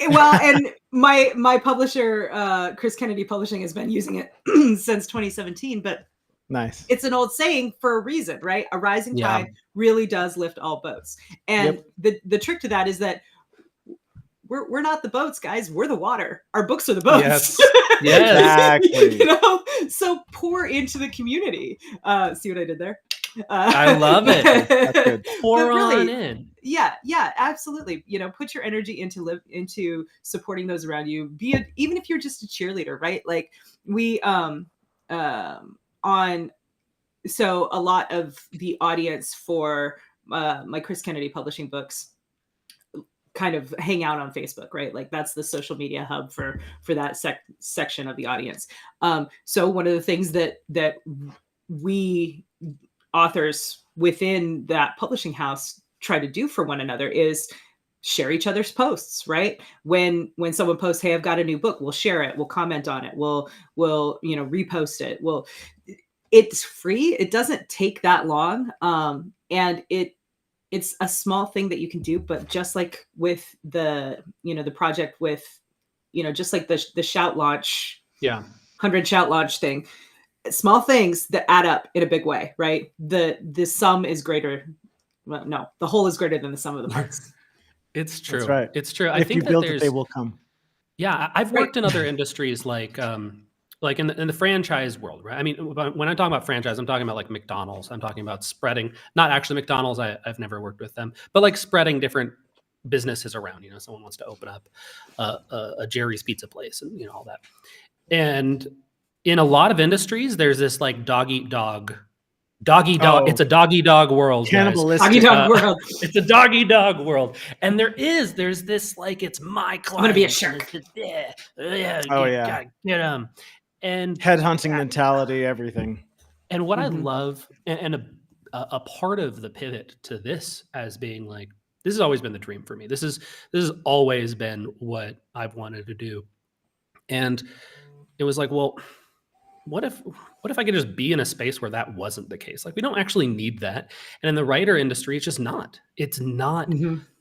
Well, and my publisher, Chris Kennedy Publishing, has been using it since 2017, but Nice. it's an old saying for a reason, right? A rising tide really does lift all boats. And the trick to that is that we're not the boats, guys. We're the water. Our books are the boats. Yes. Exactly. So pour into the community. See what I did there? I love it. That's good. Pour on in. Yeah, absolutely. Put your energy into supporting those around you. Even if you're just a cheerleader, right? Like we so a lot of the audience for my Chris Kennedy Publishing books kind of hang out on Facebook, right? Like that's the social media hub for that section of the audience. So one of the things that we authors within that publishing house try to do for one another is share each other's posts, right? When someone posts, "Hey, I've got a new book," we'll share it, we'll comment on it, we'll repost it. It's free. It doesn't take that long. And it's a small thing that you can do, but just like with the project with, just like the shout launch, 100 shout launch thing, small things that add up in a big way, right? The sum is greater. Well, no, the whole is greater than the sum of the parts. It's true. That's right. It's true. I If think you build that it, they will come. Yeah, I've worked in other industries like in the franchise world, right? I mean, when I talk about franchise, I'm talking about like McDonald's. I'm talking about spreading, not actually McDonald's. I've never worked with them, but like spreading different businesses around. Someone wants to open up a Jerry's Pizza place, and all that. And in a lot of industries, there's this like dog eat dog. Oh. It's a doggy dog world. Cannibalistic. Doggy dog world. It's a doggy dog world, and there's this like it's my client. I'm gonna be a shark. Gotta get them. And Headhunting mentality, everything. And what I love, and a part of the pivot to this as being like, this has always been the dream for me. This has always been what I've wanted to do. And it was like, well, what if I could just be in a space where that wasn't the case? Like, we don't actually need that. And in the writer industry, it's just not. It's not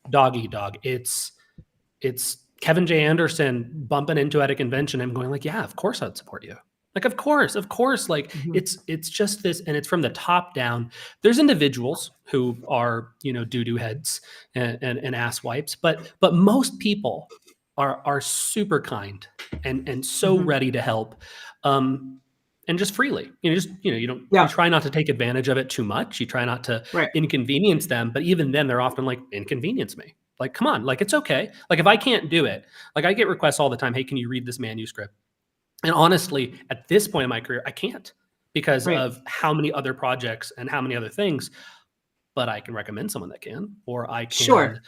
dog eat dog. It's Kevin J. Anderson bumping into at a convention and going like, yeah, of course I'd support you. Like, of course. Like it's just this, and it's from the top down. There's individuals who are, doo-doo heads and ass wipes, but most people are super kind and so ready to help. And just freely, you try not to take advantage of it too much. You try not to inconvenience them, but even then they're often like, inconvenience me. Like, come on, like, it's okay. Like, if I can't do it, like, I get requests all the time. Hey, can you read this manuscript? And honestly, at this point in my career, I can't because of how many other projects and how many other things, but I can recommend someone that can, or I can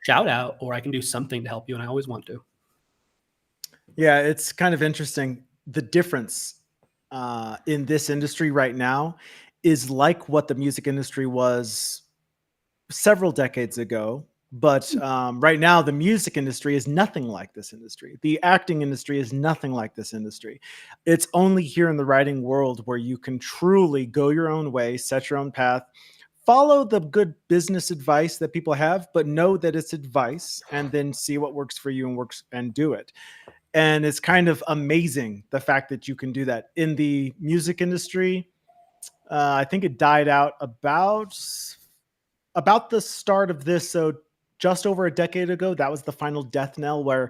shout out, or I can do something to help you. And I always want to. Yeah. It's kind of interesting. The difference in this industry right now is like what the music industry was several decades ago. But right now, the music industry is nothing like this industry. The acting industry is nothing like this industry. It's only here in the writing world where you can truly go your own way, set your own path, follow the good business advice that people have, but know that it's advice, and then see what works for you and do it. And it's kind of amazing, the fact that you can do that. In the music industry, I think it died out about the start of this. So just over a decade ago, that was the final death knell, where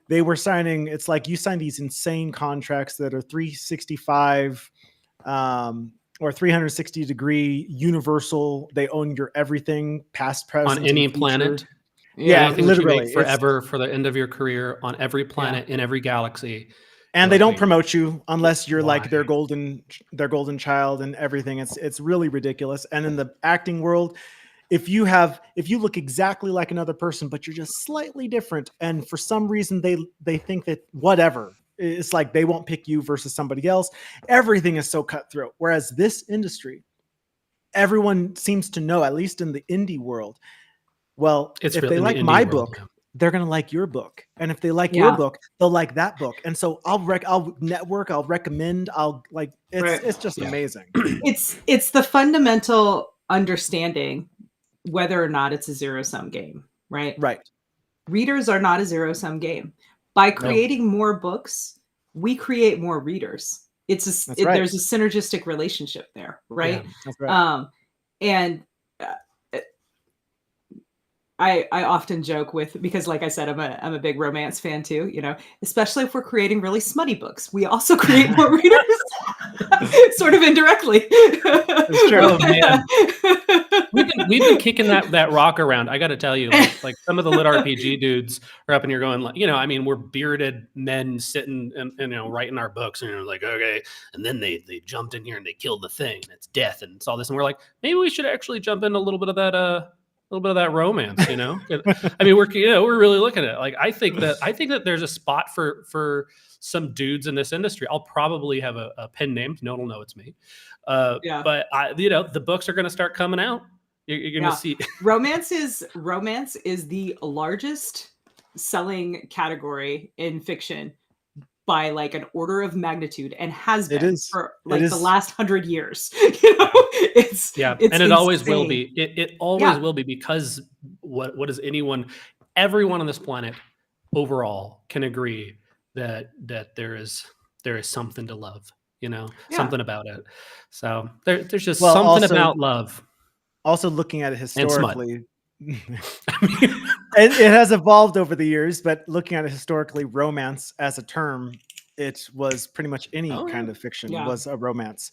they were signing. It's like you sign these insane contracts that are 365 or 360 degree universal. They own your everything, past, present, on any planet. Yeah, literally forever, for the end of your career, on every planet, in every galaxy. And they don't promote you unless you're like their golden child and everything. It's really ridiculous. And in the acting world, if you look exactly like another person, but you're just slightly different, and for some reason they think that whatever, it's like they won't pick you versus somebody else. Everything is so cutthroat. Whereas this industry, everyone seems to know, at least in the indie world, well, if they like my book, they're going to like your book. And if they like your book, they'll like that book. And so I'll network, I'll recommend, it's just amazing. It's the fundamental understanding whether or not it's a zero-sum game, right? Right. readers are not a zero-sum game. By creating more books, we create more readers. There's a synergistic relationship there, right? Yeah, that's right. And I often joke with, because like I said, I'm a big romance fan too, especially if we're creating really smutty books, we also create more readers, sort of indirectly. It's true. Oh, man. We've been kicking that rock around. I got to tell you, like some of the lit RPG dudes are up in here going, like, I mean, we're bearded men sitting and writing our books, and like, okay, and then they jumped in here and they killed the thing, and it's death, and it's all this, and we're like, maybe we should actually jump in a little bit of that romance, I mean, we're really looking at it. Like, I think that there's a spot for some dudes in this industry. I'll probably have a pen name. No one will know it's me. But the books are going to start coming out. You're going to see. Romance is the largest selling category in fiction by like an order of magnitude, and has been for like the last 100 years. It's and it always will be. It always will be, because what is everyone on this planet overall can agree that there is something to love, something about it. So there's just something about love. Also, looking at it historically, it has evolved over the years, but looking at it historically, romance as a term, it was pretty much any kind of fiction was a romance.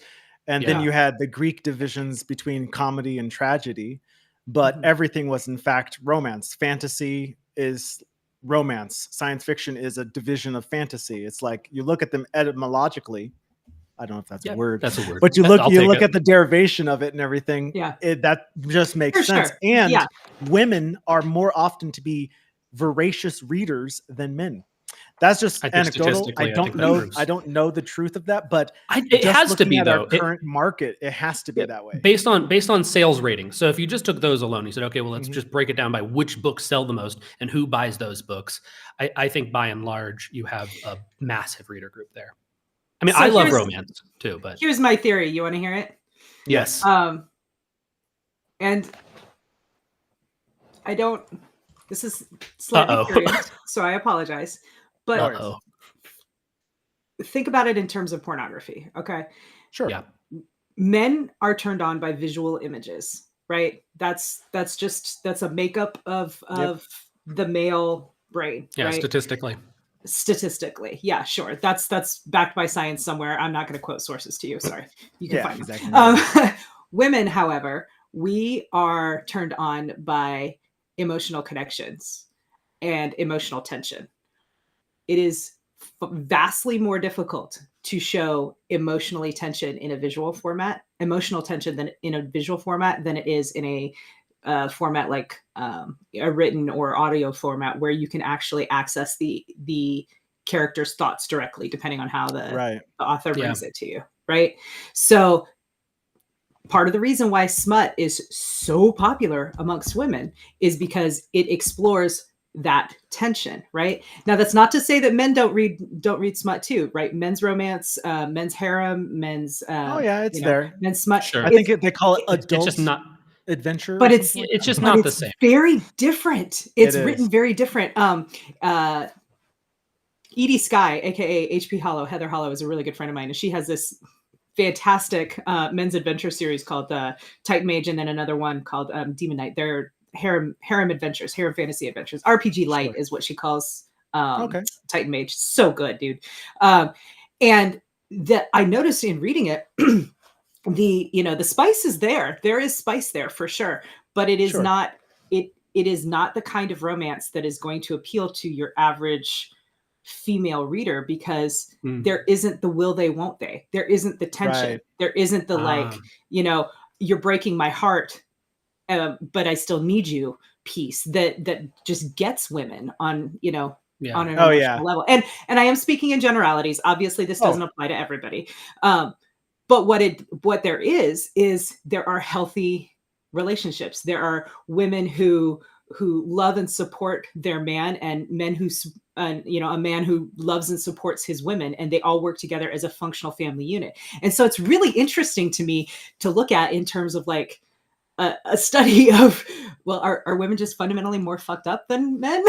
And then you had the Greek divisions between comedy and tragedy, but everything was in fact romance. Fantasy is romance. Science fiction is a division of fantasy. It's like, you look at them etymologically. I don't know if that's a word. That's a word. But you look at the derivation of it and everything. Yeah. That just makes sense. Sure. And women are more often to be voracious readers than men. That's just anecdotal. I don't know the truth of that, but it has to be, though. Current market, it has to be that way. Based on sales ratings. So if you just took those alone, you said, okay, well, let's just break it down by which books sell the most and who buys those books. I think by and large, you have a massive reader group there. I mean, I love romance too, but here's my theory. You want to hear it? Yes. And I don't. This is slightly curious, so I apologize. But think about it in terms of pornography. Okay. Sure. Yeah. Men are turned on by visual images, right? That's a makeup of the male brain. Yeah. Right? Statistically, yeah, sure. That's backed by science somewhere. I'm not going to quote sources to you. Sorry, you can find exactly. them. Women, however, we are turned on by emotional connections and emotional tension. It is vastly more difficult to show emotional tension in a visual format than it is in a format like a written or audio format, where you can actually access the character's thoughts directly, depending on how the author brings it to you. Right. So part of the reason why smut is so popular amongst women is because it explores that tension. Right. Now, that's not to say that men don't read smut too. Right. Men's romance, men's harem, men's it's there. Men's smut. Sure. I think they call it adult. It's just not adventure, but it's just not the same. Very different. It's written very different. Edie Skye, aka HP Hollow, Heather Hollow, is a really good friend of mine, and she has this fantastic men's adventure series called Titan Mage, and then another one called Demon Knight. They're harem adventures, harem fantasy adventures. RPG Light is what she calls Titan Mage. So good, dude. And that I noticed in reading it. The spice is there. There is spice there for sure, but it is not it is not the kind of romance that is going to appeal to your average female reader, because there isn't the will they won't they. There isn't the tension. There isn't the you're breaking my heart, but I still need you piece that just gets women on on an emotional level. And I am speaking in generalities. Obviously, this doesn't apply to everybody. But what there is there are healthy relationships. There are women who love and support their man, and men who, a man who loves and supports his women, and they all work together as a functional family unit. And so it's really interesting to me to look at in terms of like a study of well, are women just fundamentally more fucked up than men?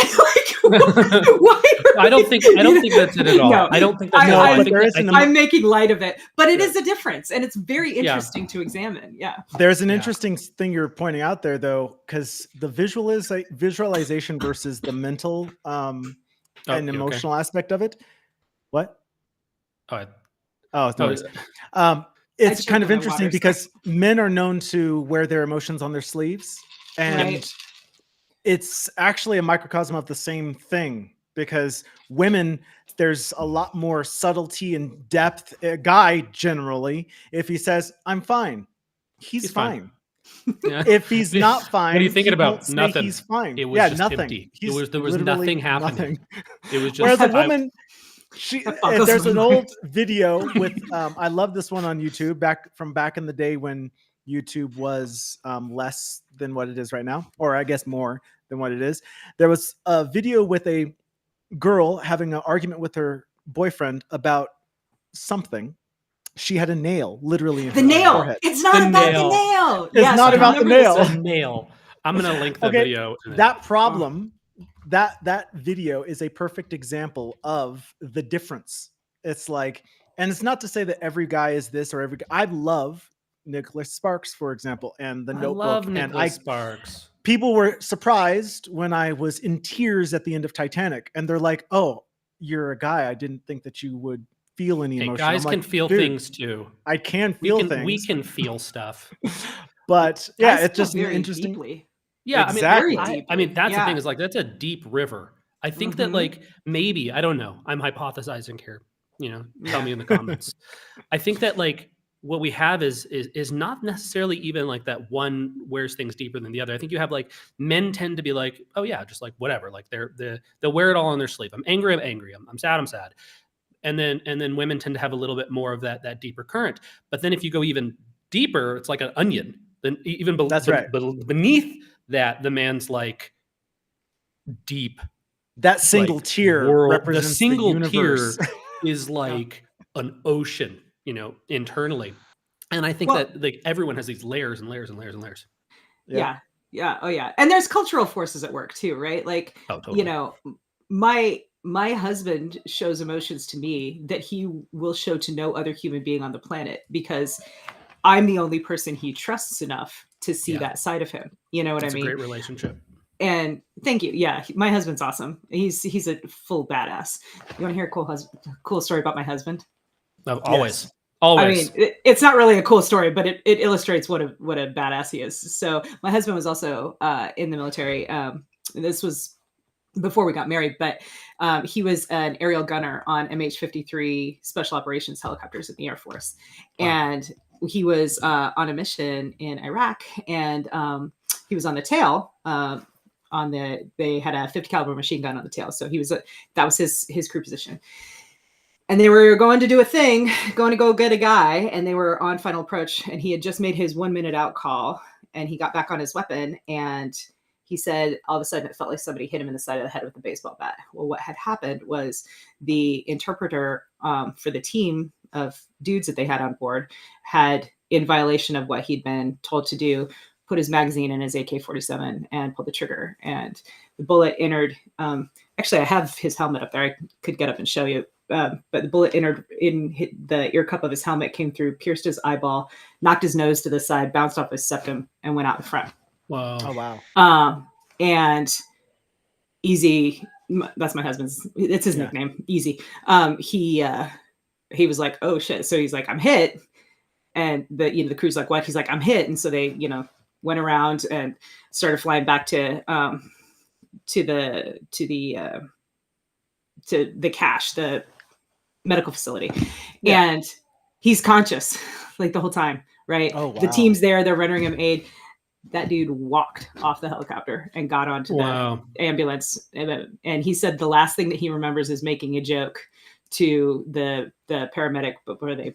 Why I don't think that's it at all. No, I don't think that's it at all. but there is I'm making light of it, but it is a difference, and it's very interesting to examine. Yeah, there's an interesting thing you're pointing out there, though, because the visualization versus the mental and emotional aspect of it. What? It's kind of interesting because men are known to wear their emotions on their sleeves, and it's actually a microcosm of the same thing, because women, there's a lot more subtlety and depth. A guy, generally, if he says, I'm fine, he's fine. Yeah. If he's not fine, what are you thinking about? Nothing. He's fine. It was just nothing. Empty. There was nothing happening. It was just. Whereas a woman, there's an old video with. I love this one on YouTube back in the day when YouTube was less than what it is right now, or I guess more than what it is. There was a video with a girl having an argument with her boyfriend about something. She had a nail literally in her forehead. It's not about the nail. It's not about the nail. The nail. I'm gonna link that video. That problem, that video is a perfect example of the difference. It's like, and it's not to say that every guy is this or every guy. I love Nicholas Sparks, for example, and The Notebook. I love Nicholas Sparks. People were surprised when I was in tears at the end of Titanic, and they're like, "Oh, you're a guy. I didn't think that you would feel any emotion." Guys can feel things too. I can feel things. We can feel stuff. But yeah, it's just interesting. Deeply. Yeah, exactly. I mean, that's the thing, is like, that's a deep river. I think that, like, maybe, I don't know, I'm hypothesizing here, tell me in the comments. I think that, like, what we have is not necessarily even like that one wears things deeper than the other. I think you have, like, men tend to be like, oh yeah, just like whatever, like they'll wear it all on their sleeve. I'm angry. I'm sad. And then women tend to have a little bit more of that deeper current. But then if you go even deeper, it's like an onion. Then even beneath that, the man's like deep. That single tier represents the single the universe. tier is like an ocean, internally. And I think that, like, everyone has these layers and layers and layers and layers. Yeah. Oh yeah. And there's cultural forces at work too, right? Like, totally. My husband shows emotions to me that he will show to no other human being on the planet, because I'm the only person he trusts enough to see that side of him. You know what I mean? It's a great relationship. And thank you. Yeah, my husband's awesome. He's a full badass. You want to hear a cool story about my husband? Always. Yes. Always. I mean, it's not really a cool story, but it illustrates what a badass he is. So my husband was also in the military. This was before we got married, but he was an aerial gunner on MH-53 special operations helicopters in the Air Force. Wow. And he was on a mission in Iraq, and he was on the tail. They had a 50 caliber machine gun on the tail. So that was his crew position. And they were going to do a thing, going to go get a guy, and they were on final approach, and he had just made his 1 minute out call, and he got back on his weapon, and he said all of a sudden it felt like somebody hit him in the side of the head with a baseball bat. Well, what had happened was the interpreter for the team of dudes that they had on board had, in violation of what he'd been told to do, put his magazine in his AK-47 and pulled the trigger. And the bullet entered. Actually, I have his helmet up there. I could get up and show you. But the bullet entered in the ear cup of his helmet, came through, pierced his eyeball, knocked his nose to the side, bounced off his septum, and went out the front. Wow. Oh, wow. And Easy, that's my husband's, it's his nickname, Easy. He was like, oh shit. So he's like, I'm hit. And the crew's like, what? He's like, I'm hit. And so they, went around and started flying back to the cache, the medical facility. Yeah. And he's conscious like the whole time, right? Oh, wow. The team's there, they're rendering him aid. That dude walked off the helicopter and got onto the ambulance. And he said the last thing that he remembers is making a joke to the paramedic before they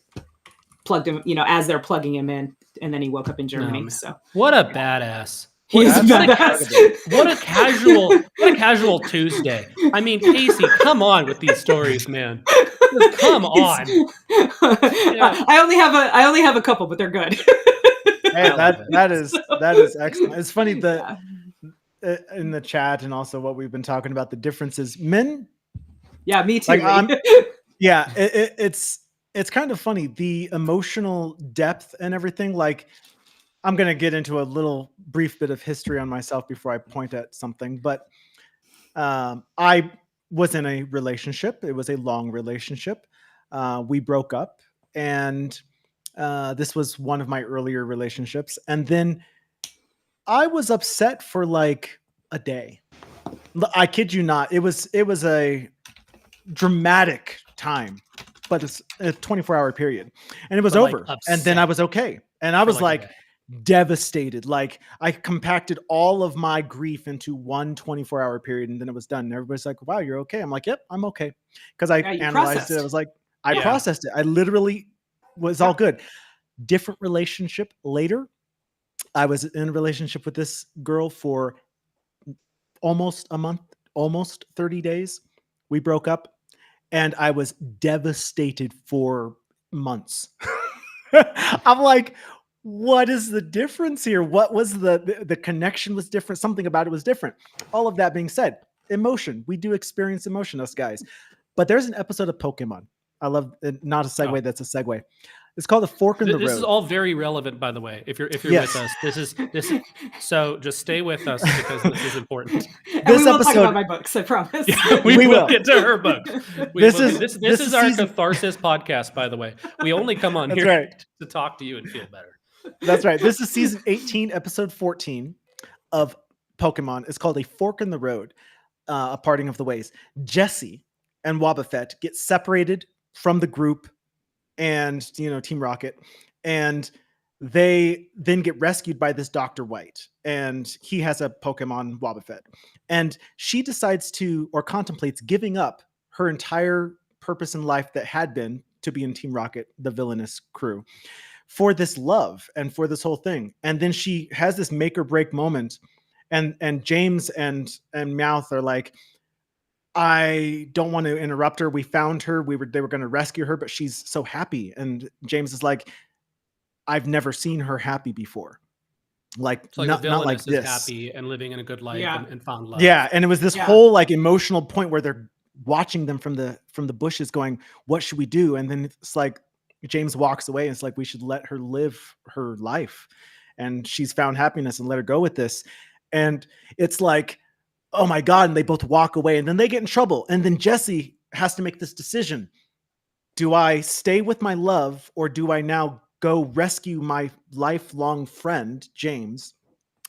plugged him, as they're plugging him in, and then he woke up in Germany. So what a badass. He's badass. What a casual Tuesday. I mean, Kacey, come on with these stories, man. Just come on. Yeah. I only have a couple, but they're good. Hey, that is excellent. It's funny in the chat and also what we've been talking about, the differences. Men, yeah, me too. like, yeah, it's kind of funny, the emotional depth and everything. Like, I'm gonna get into a little brief bit of history on myself before I point at something, but I was in a relationship. It was a long relationship. We broke up, and this was one of my earlier relationships. And then I was upset for like a day. I kid you not. It was a dramatic time, but it's a 24-hour period, and it was over. Like, and then I was okay, and I was like devastated. Like, I compacted all of my grief into one 24-hour period, and then it was done. And everybody's like, "Wow, you're okay." I'm like, "Yep, I'm okay," because I analyzed it. I was like, I processed it. I literally was all good. Different relationship later. I was in a relationship with this girl for almost a month, almost 30 days. We broke up, and I was devastated for months. I'm like, what is the difference here? What was the connection was different. Something about it was different. All of that being said, emotion. We do experience emotion, us guys. But there's an episode of Pokemon. I love it. Not a segue. That's a segue. It's called The Fork in the Road. This is all very relevant, by the way. If you're with us, this is so just stay with us because this is important. This we will talk about my books, I promise. Yeah, we will get to her book. This is our catharsis podcast, by the way. We only come on here to talk to you and feel better. That's right. This is season 18, episode 14 of Pokemon. It's called A Fork in the Road, A Parting of the Ways. Jessie and Wobbuffet get separated from the group and, Team Rocket, and they then get rescued by this Dr. White, and he has a Pokemon, Wobbuffet, and she decides or contemplates giving up her entire purpose in life that had been to be in Team Rocket, the villainous crew, for this love and for this whole thing. And then she has this make or break moment, and James and Meowth are like, I don't want to interrupt her. We found her. They were going to rescue her, but she's so happy. And James is like, I've never seen her happy before. Like, not like this. Happy and living in a good life and found love. Yeah. And it was this whole like emotional point where they're watching them from the bushes going, what should we do? And then it's like, James walks away and it's like, we should let her live her life. And she's found happiness and let her go with this. And it's like, oh my God. And they both walk away, and then they get in trouble. And then Jessie has to make this decision. Do I stay with my love, or do I now go rescue my lifelong friend, James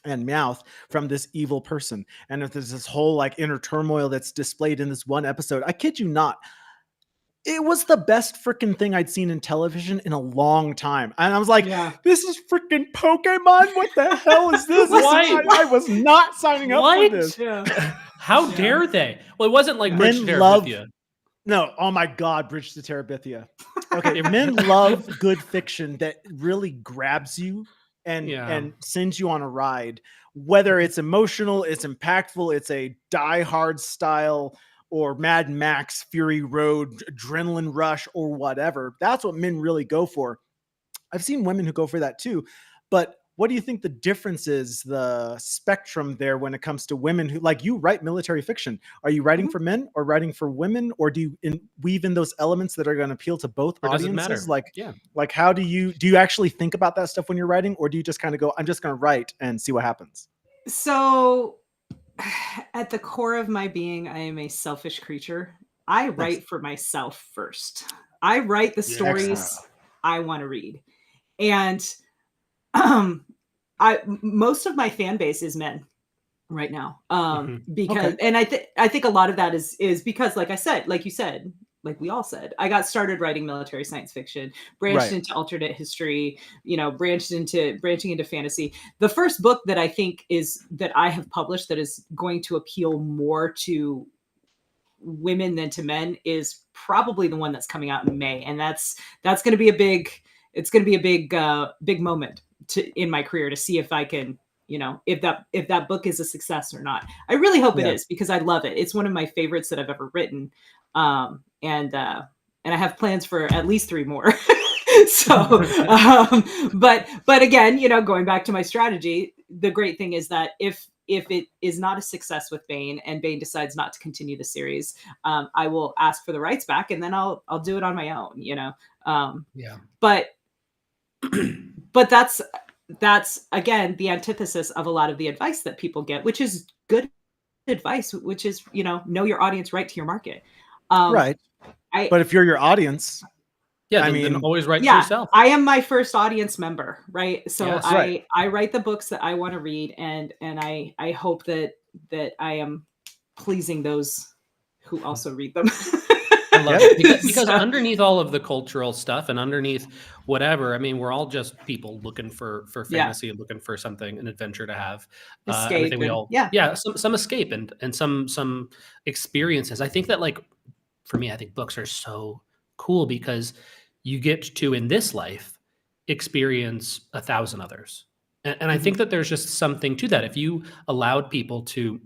and Meowth, from this evil person? And if there's this whole like inner turmoil that's displayed in this one episode, I kid you not, it was the best freaking thing I'd seen in television in a long time. And I was like, this is freaking Pokemon. What the hell is this? I was not signing up for this. Yeah. How dare they? Well, it wasn't like Bridge to Terabithia. No. Oh my God, Bridge to Terabithia. Okay. Men love good fiction that really grabs you and sends you on a ride. Whether it's emotional, it's impactful, it's a Die Hard style, or Mad Max, Fury Road, adrenaline rush, or whatever. That's what men really go for. I've seen women who go for that too. But what do you think the difference is, the spectrum there, when it comes to women who, like, you write military fiction? Are you writing for men or writing for women? Or do you weave in those elements that are going to appeal to both audiences? Like, how do you actually think about that stuff when you're writing? Or do you just kind of go, I'm just going to write and see what happens? So at the core of my being, I am a selfish creature. I write for myself first. I write the stories I want to read. And most of my fan base is men right now. Because and I think a lot of that is because, like you said, like we all said, I got started writing military science fiction, branched into alternate history, branching into fantasy. The first book that I think that I have published that is going to appeal more to women than to men is probably the one that's coming out in May. And that's going to be a big moment in my career to see if I can, if that book is a success or not. I really hope it is, because I love it. It's one of my favorites that I've ever written. And I have plans for at least 3 more. So, but again, going back to my strategy, the great thing is that if it is not a success with Bane and Bane decides not to continue the series, I will ask for the rights back, and then I'll do it on my own, you know. But that's again the antithesis of a lot of the advice that people get, which is good advice, which is, you know your audience, right to your market. Right. But if you're your audience, then always write to yourself. I am my first audience member, right? So Yes. I write the books that I want to read, and I hope that I am pleasing those who also read them. I love it because underneath all of the cultural stuff and underneath whatever, I mean, we're all just people looking for fantasy and looking for something, an adventure to have. Escape. I think we all, some escape and some experiences. I think that, like, for me, I think books are so cool because you get to, in this life, experience 1,000 others. And I think that there's just something to that. If you allowed people to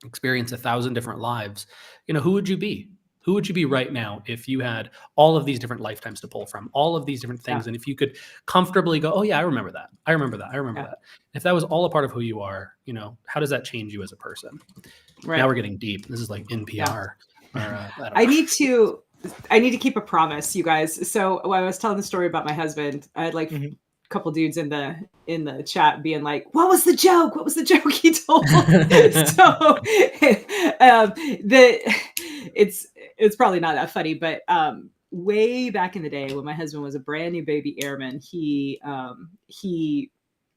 experience 1,000 different lives, you know, who would you be? Who would you be right now if you had all of these different lifetimes to pull from, all of these different things? And if you could comfortably go, oh yeah, I remember that. I remember that. I remember that. If that was all a part of who you are, you know, how does that change you as a person? Right. Now we're getting deep. This is like NPR. I need to keep a promise, you guys. So when I was telling the story about my husband, I had like a couple dudes in the chat being like, what was the joke? What was the joke he told? So it's probably not that funny, but way back in the day when my husband was a brand new baby airman, he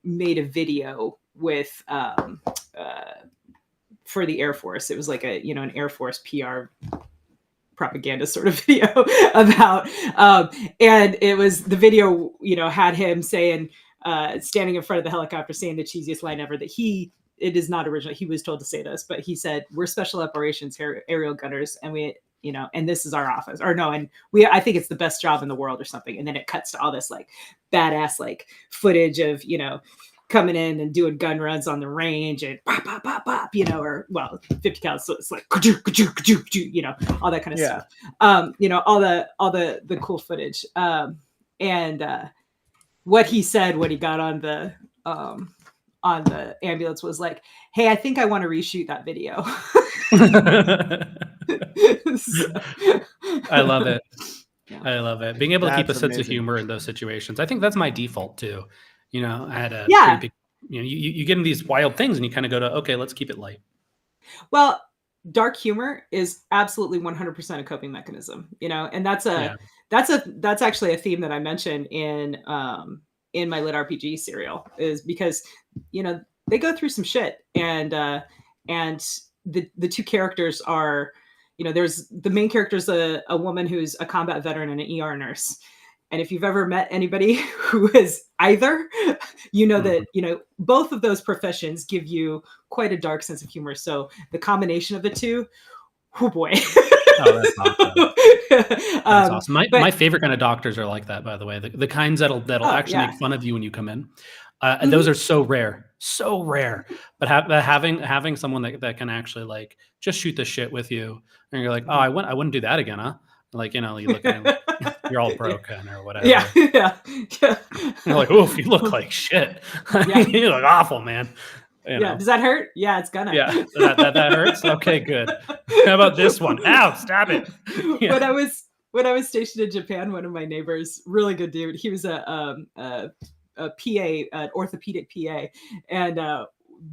made a video with for the Air Force. It was like an Air Force PR propaganda sort of video about and it was the video, had him saying, standing in front of the helicopter saying the cheesiest line ever, that it is not original. He was told to say this, but he said, we're special operations aerial gunners, and we, and this is our office, or no, and I think it's the best job in the world or something. And then it cuts to all this like badass like footage of, coming in and doing gun runs on the range and pop, pop, pop, pop, or 50 cal. So it's like, all that kind of stuff. All the cool footage. And what he said when he got on the ambulance was like, hey, I think I want to reshoot that video. I love it. Yeah. I love it. Being able to keep a sense of humor in those situations. I think that's my default too. I had a pretty big, you get in these wild things and you kind of go to, okay, let's keep it light. Well, dark humor is absolutely 100% a coping mechanism, and that's actually a theme that I mentioned in my Lit RPG serial, is because, they go through some shit, and the two characters are, there's the main character's a woman who's a combat veteran and an ER nurse. And if you've ever met anybody who is either, that, both of those professions give you quite a dark sense of humor. So the combination of the two, oh boy. Oh, that's awesome. That's awesome. My favorite kind of doctors are like that, by the way. The kinds that'll actually make fun of you when you come in. And those are so rare. But having someone that can actually like just shoot the shit with you, and you're like, oh, I wouldn't do that again, huh? Like, you look at him, you're all broken or whatever. Yeah. You're like, oof, you look like shit. You look awful, man. Yeah. Does that hurt? Yeah, it's gonna. Yeah. That hurts. Okay, good. How about this one? Ow! Stop it. Yeah. When I was stationed in Japan, one of my neighbors, really good dude, he was a PA, an orthopedic PA, and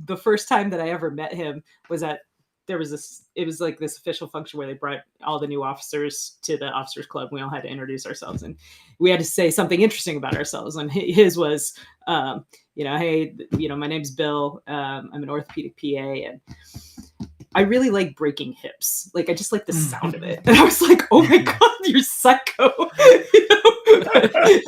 the first time that I ever met him was at. It was like this official function where they brought all the new officers to the officers club. We all had to introduce ourselves, and we had to say something interesting about ourselves. And his was, hey, my name's Bill. I'm an orthopedic PA, and I really like breaking hips. Like, I just like the sound of it. And I was like, oh my God, you're psycho.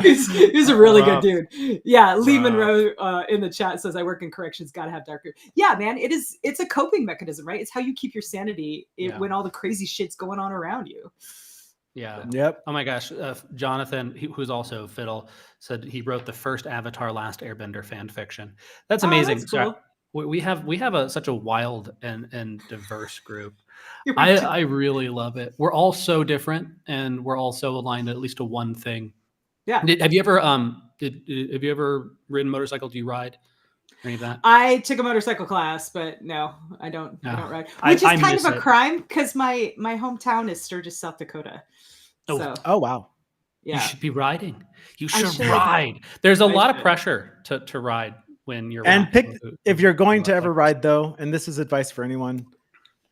He's a really good dude. Yeah. Lee Monroe in the chat says, I work in corrections, gotta have darker. Yeah, man, it's a coping mechanism, right? It's how you keep your sanity when all the crazy shit's going on around you. Yeah. Yep. Oh my gosh. Jonathan, who's also Fiddle, said he wrote the first Avatar Last Airbender fan fiction. That's amazing. That's cool. We have such a wild and diverse group. I really love it. We're all so different, and we're all so aligned at least to one thing. Yeah. Have you ever ridden motorcycle? Do you ride? Any of that? I took a motorcycle class, but no, I don't ride. I Which is kind miss of a it. crime because my hometown is Sturgis, South Dakota. So Oh wow. You yeah, should be riding. You I should should. ride. There's a I lot of should. pressure to ride when you're And riding. if you're going to ever motorcycles. ride though, and this is advice for anyone,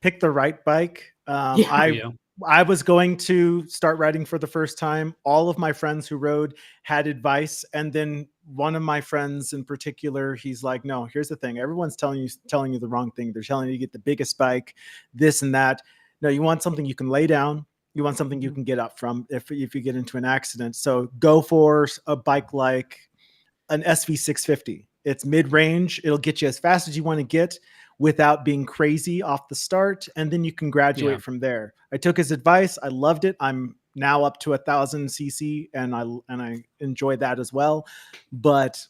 pick the right bike. Yeah. I was going to start riding for the first time. All of my friends who rode had advice, and then one of my friends in particular, he's like, "No, here's the thing. Everyone's telling you the wrong thing. They're telling you to get the biggest bike, this and that. No, you want something you can lay down. You want something you can get up from if you get into an accident. So go for a bike like an SV650. It's mid-range. It'll get you as fast as you want to get without being crazy off the start, and then you can graduate from there. I took his advice. I loved it. I'm now up to 1,000 cc, and I enjoy that as well. But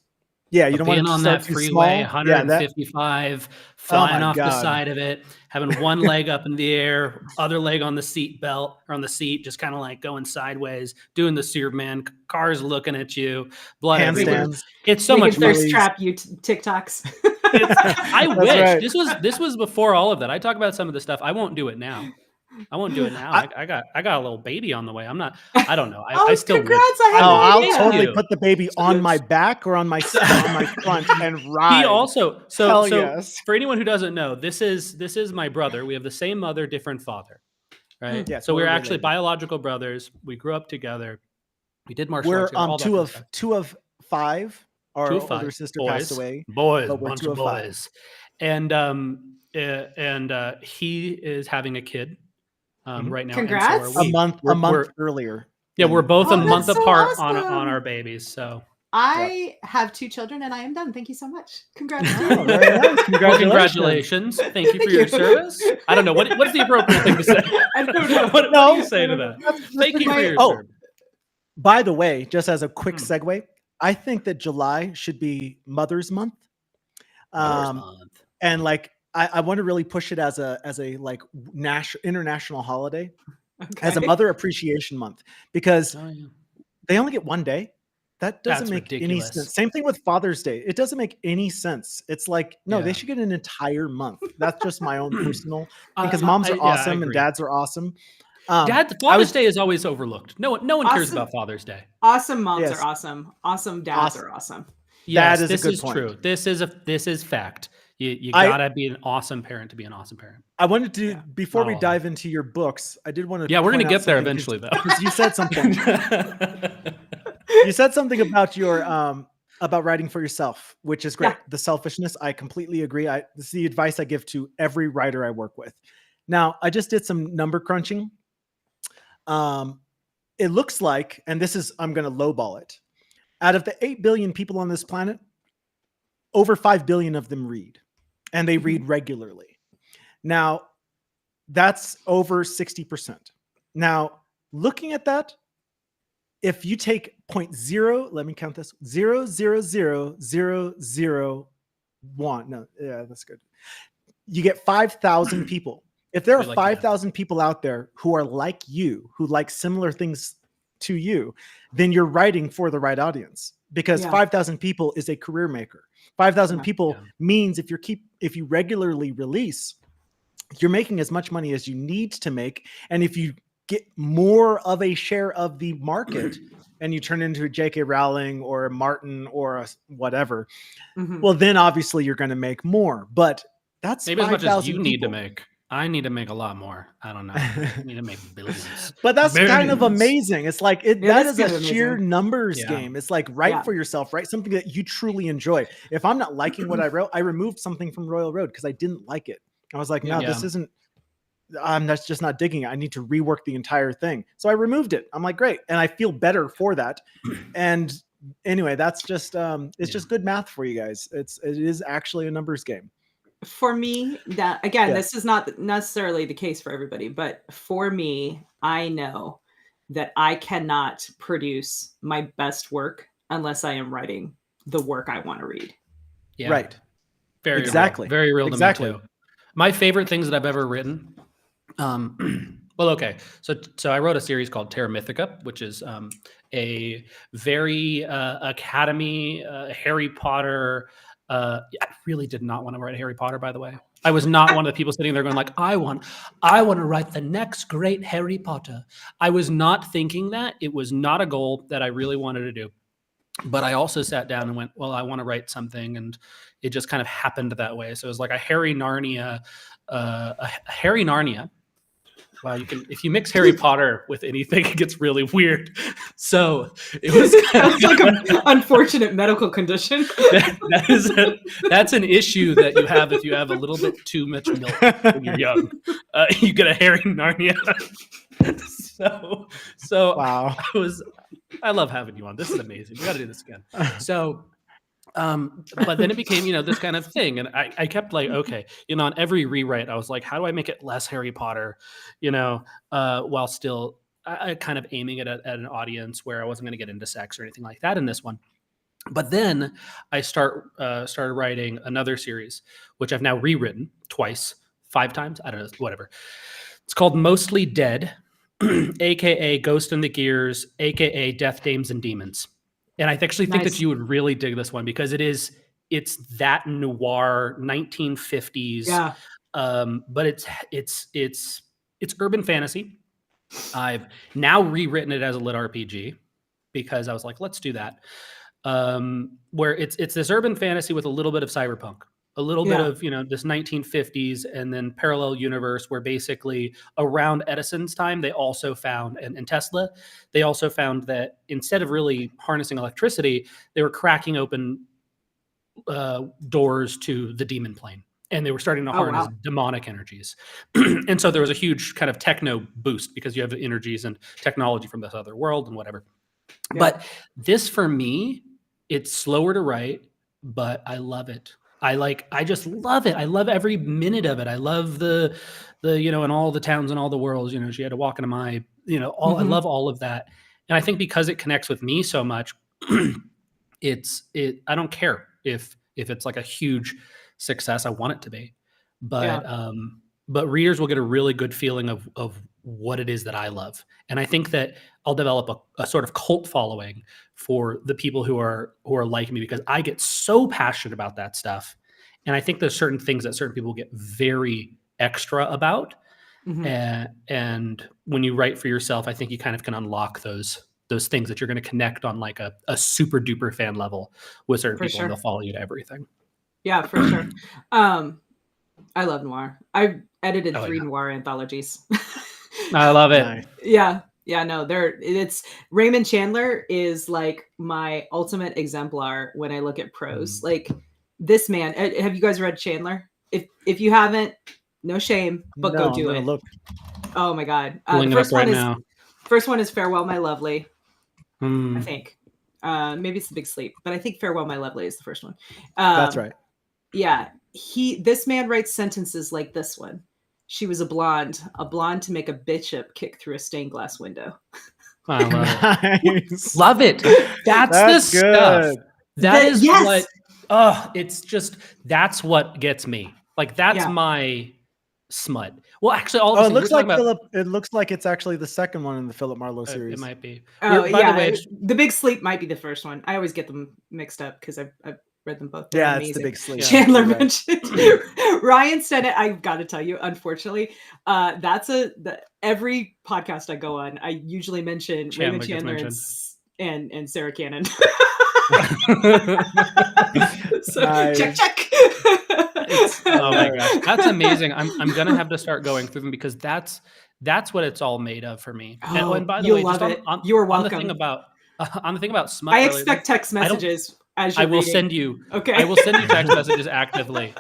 yeah, you don't want to on start that too freeway, small. 155, flying off the God. side of it, having one leg up in the air, other leg on the seat belt or on the seat, just kind of like going sideways, doing the Superman. Cars looking at you, blood everywhere. Handstands. It's so much thirst trap you TikToks. I That's wish right. this was before all of that. I talk about some of the stuff. I won't do it now. I won't do it now. I got a little baby on the way. I don't know. I still congrats! live. I'll Thank totally you. put the baby on my back or on my front and ride. He also Hell so yes. for anyone who doesn't know, this is my brother. We have the same mother, different father, right? Yeah, so we're totally actually related. biological brothers. We grew up together. We did martial We're arts. All that kind of stuff. two of five. Our Two of older five sister boys, passed away. boys, but we're bunch two of of five. boys, and he is having a kid right now. Congrats. And so A month earlier. Yeah, we're both a month that's so apart awesome. on our babies. So I have 2 children and I am done. Thank you so much. Congrats. Oh, very nice. well, congratulations. Thank you for your service. I don't know what's the appropriate thing to say. I don't know. What do you say to that? Thank you for your service. By the way, just as a quick Hmm. segue, I think that July should be Mother's Month. And like I want to really push it as a like international holiday, as a Mother Appreciation Month, because they only get one day. That doesn't That's make ridiculous. any sense. Same thing with Father's Day. It doesn't make any sense. It's like, no, they should get an entire month. That's just my own personal, because moms are awesome and dads are awesome. Father's Day is always overlooked. No one cares about Father's Day. Awesome moms are awesome. Awesome dads are awesome. Yes, that is this a good is point. true. This is fact. You gotta be an awesome parent to be an awesome parent. I wanted to, before we dive into your books, I did want to. Yeah, we're gonna get there eventually, though. Because you said something. You said something about your about writing for yourself, which is great. Yeah. The selfishness, I completely agree. This is the advice I give to every writer I work with. Now, I just did some number crunching. It looks like, and this is, I'm going to lowball it. Out of the 8 billion people on this planet, over 5 billion of them read, and they read regularly. Now, that's over 60%. Now, looking at that, if you take 0.0, let me count this, 0.00001. No, yeah, that's good. You get 5,000 people. If there are 5,000 people out there who are like you, who like similar things to you, then you're writing for the right audience, because 5,000 people is a career maker. 5,000 people means if you regularly release, you're making as much money as you need to make. And if you get more of a share of the market and you turn into a J.K. Rowling or a Martin or a whatever, well, then obviously you're going to make more. But that's maybe 5, as much as you people. Need to make. I need to make a lot more. I don't know. I need to make billions. But that's kind of amazing. It's like that is a sheer amazing. Numbers game. It's like write for yourself, write something that you truly enjoy. If I'm not liking what I wrote, I removed something from Royal Road because I didn't like it. I was like, no, this isn't. That's just not digging it. I need to rework the entire thing. So I removed it. I'm like, great. And I feel better for that. And anyway, that's just, it's just good math for you guys. It is actually a numbers game. For me, that again, this is not necessarily the case for everybody, but for me, I know that I cannot produce my best work unless I am writing the work I want to read. Yeah. Right. Very exactly. Real. Very real to me too. My favorite things that I've ever written. Well, okay. So I wrote a series called Terra Mythica, which is a very Academy Harry Potter I really did not want to write Harry Potter, by the way. I was not one of the people sitting there going like, I want to write the next great Harry Potter. I was not thinking that. It was not a goal that I really wanted to do. But I also sat down and went, well, I want to write something, and it just kind of happened that way. So it was like a Harry Narnia. Wow, if you mix Harry Potter with anything, it gets really weird. So it was Sounds like an unfortunate medical condition. That's an issue that you have if you have a little bit too much milk when you're young. You get a Harry Narnia. So wow. I love having you on. This is amazing. We got to do this again. So. But then it became, this kind of thing. And I kept like, okay, on every rewrite, I was like, how do I make it less Harry Potter, while still I kind of aiming it at an audience where I wasn't going to get into sex or anything like that in this one. But then I started writing another series, which I've now rewritten twice, 5 times. I don't know, whatever. It's called Mostly Dead, AKA Ghost in the Gears, AKA Death, Dames, and Demons. And I actually think that you would really dig this one because it's that noir 1950s. Yeah. But it's urban fantasy. I've now rewritten it as a lit RPG because I was like, let's do that. Where it's this urban fantasy with a little bit of cyberpunk. A little bit of, this 1950s and then parallel universe where basically around Edison's time, they also found, and Tesla, they also found that instead of really harnessing electricity, they were cracking open doors to the demon plane. And they were starting to harness demonic energies. And so there was a huge kind of techno boost because you have the energies and technology from this other world and whatever. Yeah. But this, for me, it's slower to write, but I love it. I just love it. I love every minute of it. I love the in all the towns and all the worlds, she had to walk into my, I love all of that. And I think because it connects with me so much, I don't care if it's like a huge success. I want it to be, but readers will get a really good feeling of what it is that I love. And I think that I'll develop a sort of cult following for the people who are like me because I get so passionate about that stuff. And I think there's certain things that certain people get very extra about. Mm-hmm. And when you write for yourself, I think you kind of can unlock those things that you're going to connect on like a super duper fan level with certain people, and they'll follow you to everything. Yeah, for sure. I love noir. I've edited 3 noir anthologies. I love it. Nice. Yeah. Yeah, no, it's Raymond Chandler is like my ultimate exemplar when I look at prose. Like this man, have you guys read Chandler? If you haven't, no shame, but go do it. Look. Oh my God. First one is Farewell, My Lovely. I think. Maybe it's The Big Sleep, but I think Farewell, My Lovely is the first one. That's right. Yeah. This man writes sentences like this one. She was a blonde to make a bishop kick through a stained glass window. I love it. Love it. That's the good stuff. That is what, it's just, that's what gets me. Like, that's my smut. Well, actually, all of it looks like it's actually the second one in the Philip Marlowe series. It might be. Oh, by the way, The Big Sleep might be the first one. I always get them mixed up because I've read them both. They're amazing. It's The Big Sleep. Chandler mentioned Ryan said it. I've got to tell you, unfortunately, every podcast I go on, I usually mention Raymond Chandler and Sarah Cannon. So, nice. Check. Oh my gosh, that's amazing. I'm gonna have to start going through them because that's what it's all made of for me. Oh, and by the way, just you're welcome. On the thing about smut, I expect text messages. I will send you. Okay. I will send you text messages actively.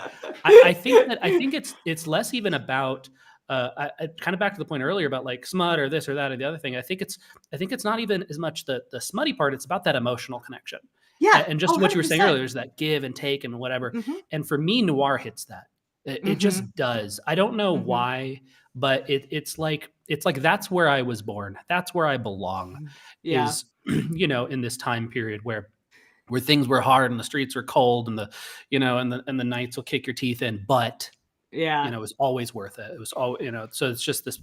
I think it's less even about. Kind of back to the point earlier about like smut or this or that or the other thing. I think it's not even as much the smutty part. It's about that emotional connection. Yeah. And just what you were saying earlier is that give and take and whatever. Mm-hmm. And for me, noir hits that. It just does. I don't know why, but it's like that's where I was born. That's where I belong. Yeah. Is in this time period where things were hard and the streets were cold and the nights will kick your teeth in, but it was always worth it. It was all, so it's just this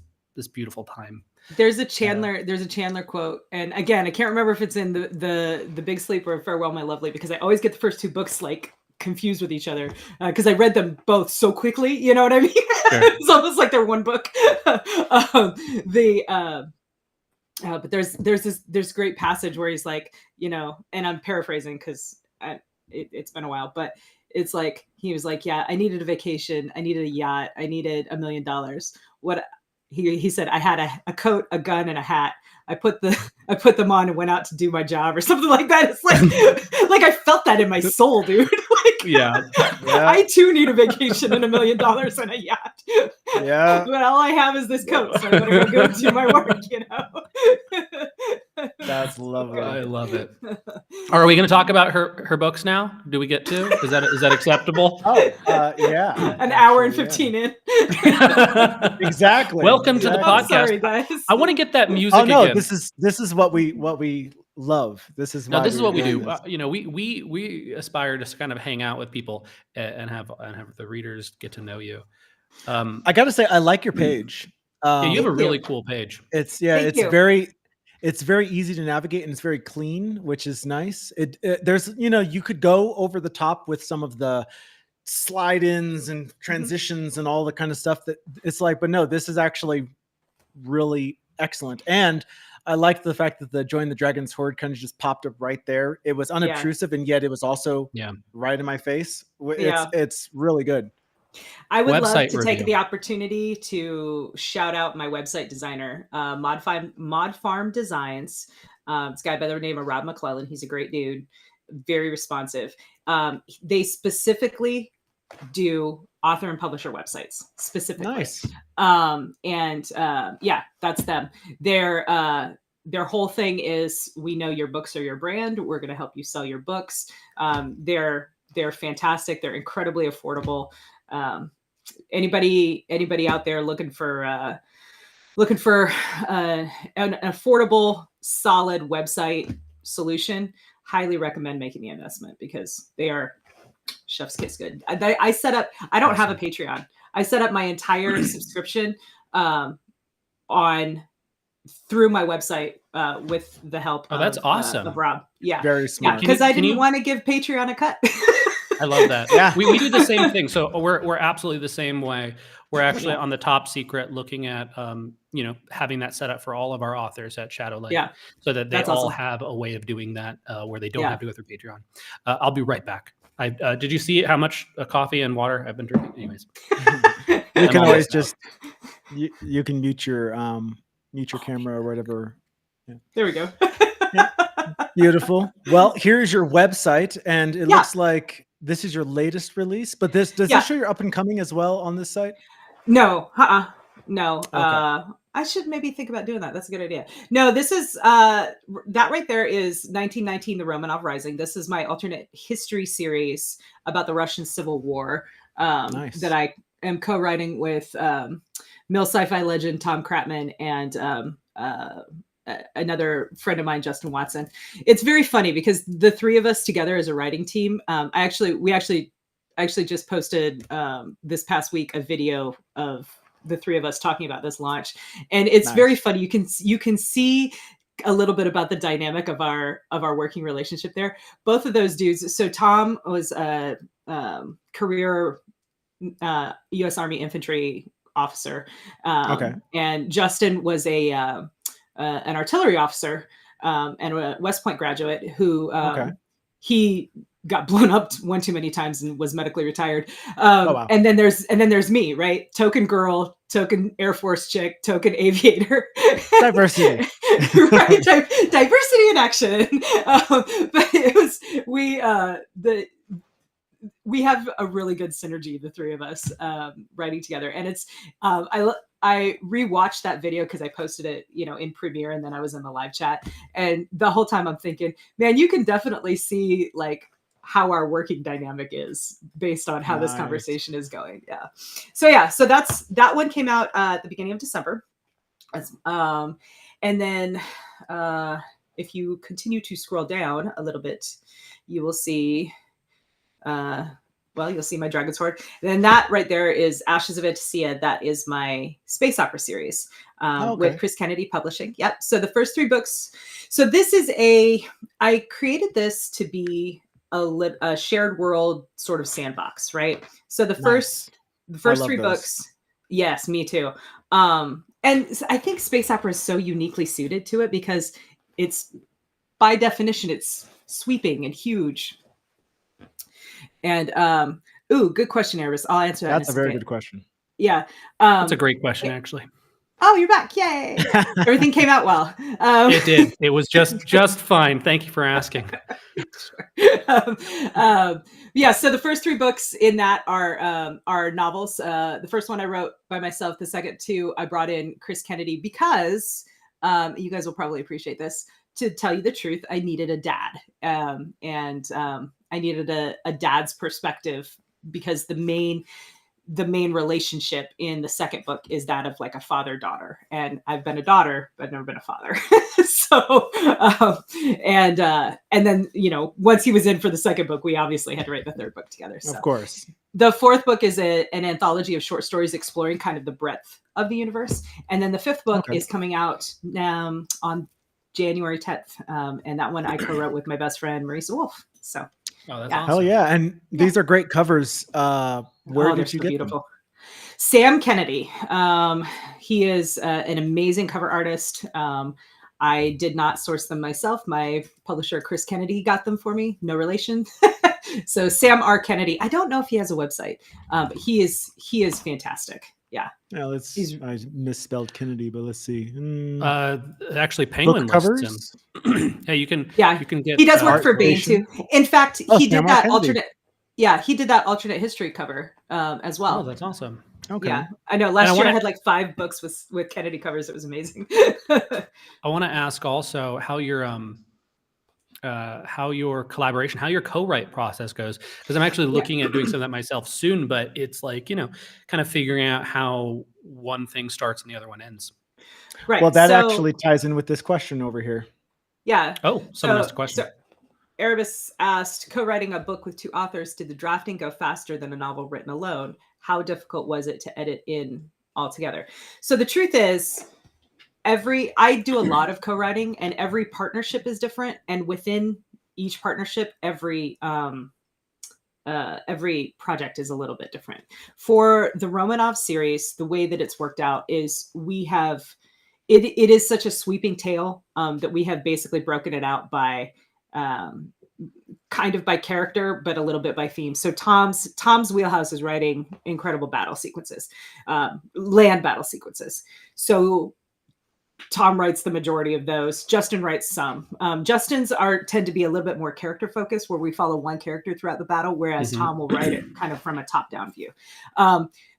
beautiful time. There's a Chandler quote. And again, I can't remember if it's in the Big Sleep or Farewell, My Lovely, because I always get the first 2 books like confused with each other because I read them both so quickly. You know what I mean? Sure. It's almost like they're one book. But there's this great passage where he's like, you know, and I'm paraphrasing because it's been a while, but it's like he was like, yeah, I needed a vacation, I needed a yacht, I needed $1 million. What he said, I had a coat, a gun, and a hat. I put them on and went out to do my job or something like that. It's like like I felt that in my soul, dude. Like, Yeah. I too need a vacation and $1 million and a yacht. Yeah. But all I have is this coat, so I better go do my work, you know. That's lovely. I love it. Are we going to talk about her books now? Do we get to? Is that acceptable? Oh, yeah. An hour and 15 in. Exactly. Welcome to the podcast. Sorry, guys. I want to get that music Oh no, again. this is what we love. This is No, why this is what we doing do. this. You know, we aspire to kind of hang out with people and have the readers get to know you. I got to say, I like your page. Yeah, you have a Thank really you. cool page. It's Thank it's you. very easy to navigate and it's very clean, which is nice. There's, you know, you could go over the top with some of the slide ins and transitions and all the kind of stuff that it's like, but no, this is actually really excellent. And I liked the fact that the Join the Dragon's Horde kind of just popped up right there. It was unobtrusive and yet it was also right in my face. It's really good. I would love Website to take review. the opportunity to shout out my website designer, Mod Farm Designs. It's a guy by the name of Rob McClellan. He's a great dude, very responsive. They specifically do author and publisher websites specifically. Nice. Yeah, that's them. Their whole thing is, we know your books are your brand. We're going to help you sell your books. They're fantastic. They're incredibly affordable. Anybody out there looking for an affordable, solid website solution, highly recommend making the investment because they are chef's kiss good. I set up, I don't have a Patreon. I set up my entire subscription through my website with the help that's awesome. of Rob. Yeah. Very smart. Because I didn't want to give Patreon a cut. I love that. Yeah. We do the same thing. So we're absolutely the same way. We're actually on the top secret looking at, you know, having that set up for all of our authors at Shadowlight. Yeah. So that they That's all awesome. have a way of doing that where they don't have to go through Patreon. I'll be right back. Did you see how much coffee and water I've been drinking? Anyways. You can always just, you can mute your camera or whatever. Yeah. There we go. Beautiful. Well, here's your website, and it looks like this is your latest release. But does this show your up and coming as well on this site? No, no. Okay. I should maybe think about doing that. That's a good idea. No, this is that right there is 1919, the Romanov Rising. This is my alternate history series about the Russian Civil War that I am co-writing with Mill sci-fi legend Tom Kratman and another friend of mine, Justin Watson. It's very funny because the three of us together as a writing team, we actually just posted this past week a video of the three of us talking about this launch, and it's very funny. You can see a little bit about the dynamic of our working relationship there. Both of those dudes. So Tom was a career U.S. Army infantry officer, and Justin was an artillery officer and a West Point graduate who he got blown up one too many times and was medically retired. And then there's me, right? Token girl, token Air Force chick, token aviator. Diversity. Right, diversity in action. But it was we have a really good synergy, the three of us writing together, and it's I rewatched that video because I posted it, in Premiere, and then I was in the live chat, and the whole time I'm thinking, man, you can definitely see like how our working dynamic is based on how this conversation is going. So that one came out at the beginning of December, and then if you continue to scroll down a little bit, you will see. You'll see my Dragon's Horde. And then that right there is Ashes of Antacia. That is my space opera series with Chris Kennedy Publishing. Yep. So the first three books. So this is I created this to be a shared world sort of sandbox, right? So the Nice. first love 3 those. books, yes, me too. And I think space opera is so uniquely suited to it because it's, by definition, it's sweeping and huge. And good question, Erebus. I'll answer that. That's a very good question. Yeah, That's a great question, actually. Oh, you're back! Yay! Everything came out well. It did. It was just fine. Thank you for asking. Yeah. So the first 3 books in that are novels. The first one I wrote by myself. The second 2 I brought in Chris Kennedy because you guys will probably appreciate this. To tell you the truth, I needed a dad, and I needed a dad's perspective because the main relationship in the second book is that of like a father-daughter, and I've been a daughter but I've never been a father. So and then once he was in for the second book, we obviously had to write the third book together. So of course, the fourth book is an anthology of short stories exploring kind of the breadth of the universe, and then the 5th book is coming out on January 10th, and that one I co-wrote with my best friend Marisa Wolf. So Oh, that's Yeah. awesome. hell yeah! And these are great covers. Where did you get them? Sam Kennedy. He is an amazing cover artist. I did not source them myself. My publisher, Chris Kennedy, got them for me. No relation. So Sam R. Kennedy. I don't know if he has a website, but he is fantastic. Yeah. Yeah, I misspelled Kennedy, but let's see. Actually, Penguin Book covers. Yeah, you can get. He does work for Baen too. In fact, he did that Kennedy. alternate. Yeah, he did that alternate history cover as well. Oh, that's awesome. Okay. Yeah, I know. Last year I had like 5 books with Kennedy covers. It was amazing. I want to ask also how your collaboration, how your co-write process goes, because I'm actually looking at doing some of that myself soon. But it's like kind of figuring out how one thing starts and the other one ends. Right. Well, that actually ties in with this question over here. Yeah. Oh, someone asked a question. So Erebus asked, co-writing a book with 2 authors, did the drafting go faster than a novel written alone? How difficult was it to edit in altogether? So the truth is, I do a lot of co-writing, and every partnership is different. And within each partnership, every project is a little bit different. For the Romanov series, the way that it's worked out is we have, it is such a sweeping tale that we have basically broken it out by kind of by character, but a little bit by theme. So Tom's wheelhouse is writing incredible battle sequences, land battle sequences. So Tom writes the majority of those. Justin writes some. Justin's tend to be a little bit more character focused, where we follow one character throughout the battle, whereas Tom will write it kind of from a top-down view.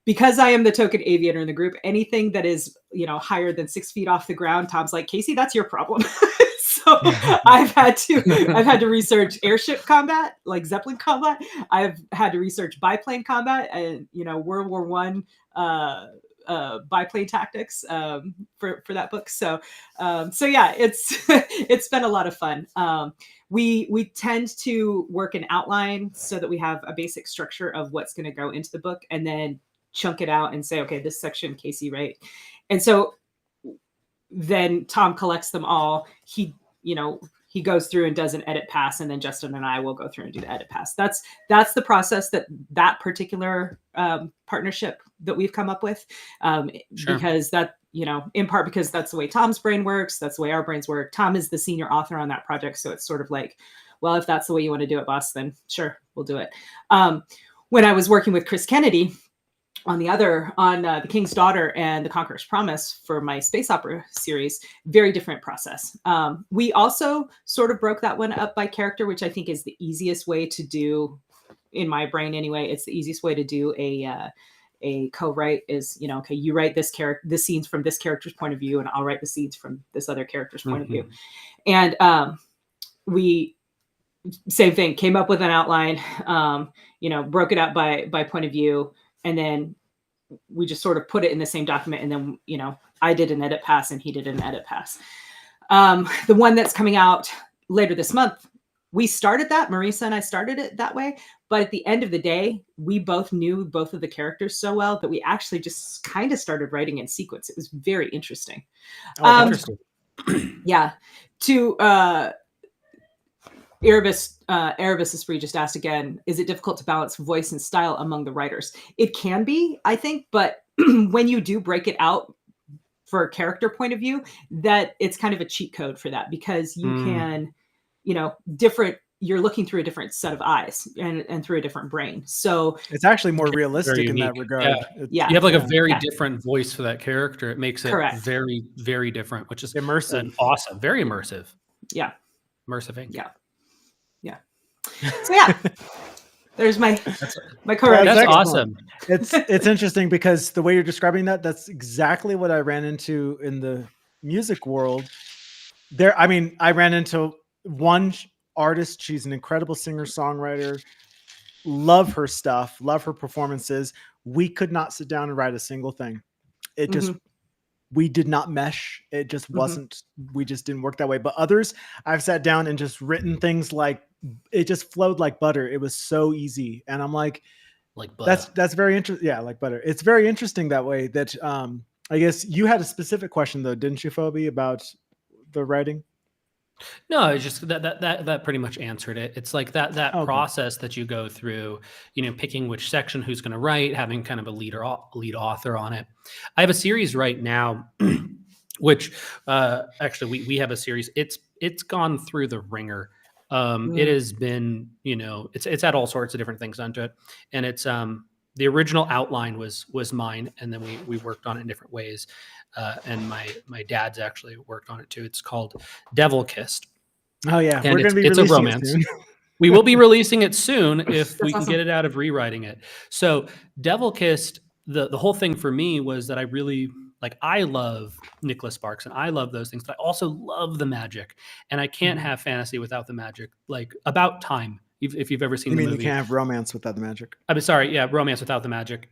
Because I am the token aviator in the group, anything that is higher than 6 feet off the ground, Tom's like, Kacey, that's your problem. So I've had to research airship combat, like Zeppelin combat. I've had to research biplane combat and World War I biplane tactics for that book. So yeah, it's been a lot of fun. We tend to work an outline so that we have a basic structure of what's going to go into the book, and then chunk it out and say, okay, this section, Kacey, right? And so then Tom collects them all. He goes through and does an edit pass, and then Justin and I will go through and do the edit pass. That's the process that particular partnership that we've come up with, because that, in part because that's the way Tom's brain works. That's the way our brains work. Tom is the senior author on that project. So it's sort of like, well, if that's the way you want to do it, boss, then sure, we'll do it. When I was working with Chris Kennedy on The King's Daughter and The Conqueror's Promise for my space opera series, very different process. We also sort of broke that one up by character, which I think is the easiest way to do, in my brain anyway. It's the easiest way to do a co-write is, okay, you write this scenes from this character's point of view, and I'll write the scenes from this other character's point of view. And we, same thing, came up with an outline, broke it up by point of view, and then we just sort of put it in the same document. And then, I did an edit pass and he did an edit pass. The one that's coming out later this month, we started that. Marisa and I started it that way. But at the end of the day, we both knew both of the characters so well that we actually just kind of started writing in sequence. It was very interesting. Interesting. Yeah. Erebus is free just asked again, is it difficult to balance voice and style among the writers? It can be, I think, but when you do break it out for a character point of view, that it's kind of a cheat code for that, because you can, you're looking through a different set of eyes and through a different brain. So it's actually more realistic in that regard. Yeah. You have like a very different voice for that character. It makes it very, very different, which is immersive. Awesome. Very immersive. Yeah. Immersive ink. Yeah. Yeah. So yeah. There's my co-writer. That's awesome. It's interesting because the way you're describing that's exactly what I ran into in the music world. I ran into one artist. She's an incredible singer-songwriter. Love her stuff. Love her performances. We could not sit down and write a single thing. It just we did not mesh. It just wasn't. We just didn't work that way. But others, I've sat down and just written things like it just flowed like butter. It was so easy, and I'm like butter. That's very interesting. Yeah, like butter. It's very interesting that way. That I guess you had a specific question though, didn't you, Phoebe, about the writing? No, it's just that pretty much answered it. It's like that process that you go through, picking which section, who's going to write, having kind of a lead author on it. I have a series right now, which actually we have a series. It's gone through the ringer. It has been, it's had all sorts of different things onto it, and it's the original outline was mine, and then we worked on it in different ways. And my dad's actually worked on it too. It's called Devil Kissed. Oh yeah, and it's a romance. We will be releasing it soon if we can get it out of rewriting it. So Devil Kissed, the whole thing for me was that I really I love Nicholas Sparks and I love those things, but I also love the magic, and I can't have fantasy without the magic. Like About Time, if you've ever seen the movie. You can't have romance without the magic? I'm sorry, yeah, romance without the magic.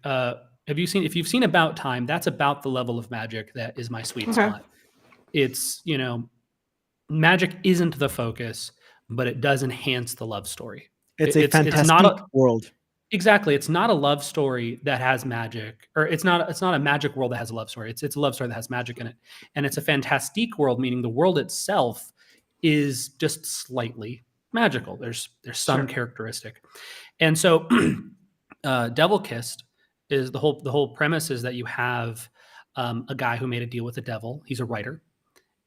If you've seen About Time, that's about the level of magic that is my sweet spot. It's, magic isn't the focus, but it does enhance the love story. It's a fantastic world. Exactly. It's not a love story that has magic, or it's not a magic world that has a love story. It's a love story that has magic in it. And it's a fantastique world, meaning the world itself is just slightly magical. There's some characteristic. And so Devil Kissed is the whole premise is that you have a guy who made a deal with the devil. He's a writer,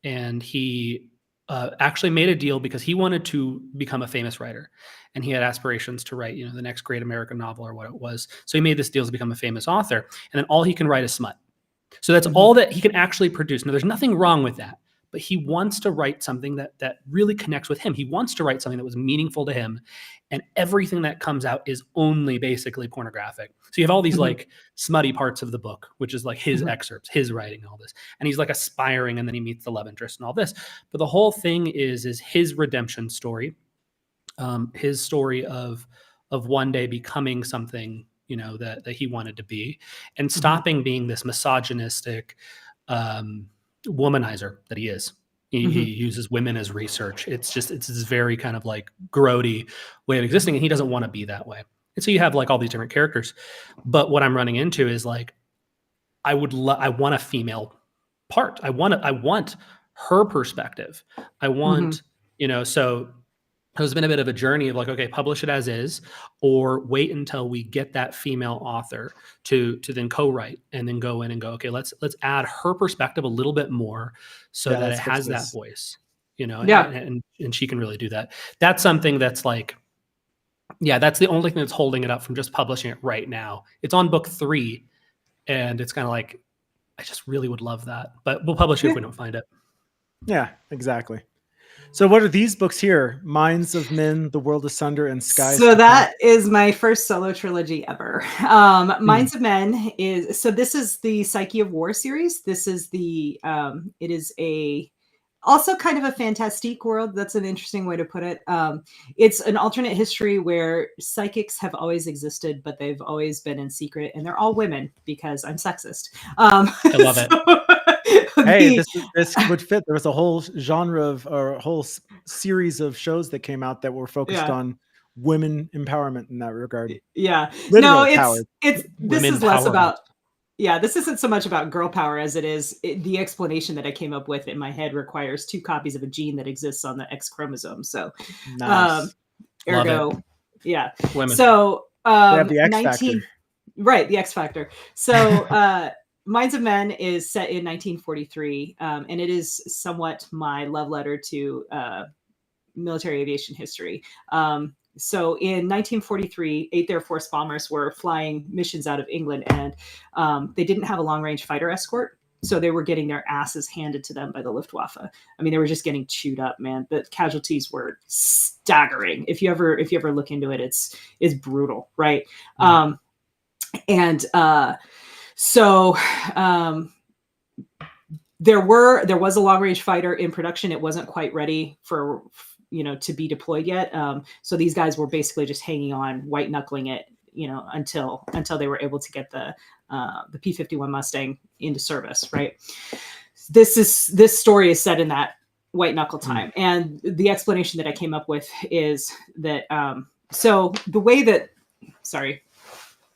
and he actually made a deal because he wanted to become a famous writer, and he had aspirations to write, the next great American novel or what it was. So he made this deal to become a famous author, and then all he can write is smut. So that's all that he can actually produce. Now, there's nothing wrong with that, but he wants to write something that really connects with him. He wants to write something that was meaningful to him, and everything that comes out is only basically pornographic. So you have all these smutty parts of the book, which is like his excerpts, his writing, all this. And he's aspiring, and then he meets the love interest and all this. But the whole thing is his redemption story, his story of one day becoming something, that he wanted to be, and stopping being this misogynistic womanizer that he is. He uses women as research. It's this very kind of grody way of existing, and he doesn't want to be that way. And so you have all these different characters. But what I'm running into is I want a female part. I want her perspective. I want, so it's been a bit of a journey of okay, publish it as is, or wait until we get that female author to then co-write, and then go in and go, okay, let's add her perspective a little bit more so that it has that voice, and she can really do that. That's something that's that's the only thing that's holding it up from just publishing it right now. It's on book 3, and it's kind of I just really would love that, but we'll publish it if we don't find it. Yeah, exactly. So what are these books here? Minds of Men, The World Asunder, and Skies. So that is my first solo trilogy ever. Minds of Men this is the Psyche of War series. This is it is also kind of a fantastique world. That's an interesting way to put it. It's an alternate history where psychics have always existed, but they've always been in secret, and they're all women because I'm sexist. I love it. Hey, this would fit. There was a whole genre or a whole series of shows that came out that were focused on women empowerment in that regard. Yeah. Literal power. This is less about Yeah, this isn't so much about girl power as it is the explanation that I came up with in my head requires 2 copies of a gene that exists on the X chromosome. So, Nice. Ergo, yeah. Women. So, They have the X 19, factor. right, the X Factor. So, Minds of Men is set in 1943, and it is somewhat my love letter to military aviation history. So in 1943, 8th Air Force bombers were flying missions out of England, and they didn't have a long-range fighter escort. So they were getting their asses handed to them by the Luftwaffe. I mean, they were just getting chewed up, man. The casualties were staggering. If you ever look into it, it's brutal, right? Mm-hmm. There was a long range fighter in production. It wasn't quite ready for to be deployed yet. So these guys were basically just hanging on, white knuckling it, until they were able to get the P-51 Mustang into service. Right. This story is set in that white knuckle time, and the explanation that I came up with is that so the way that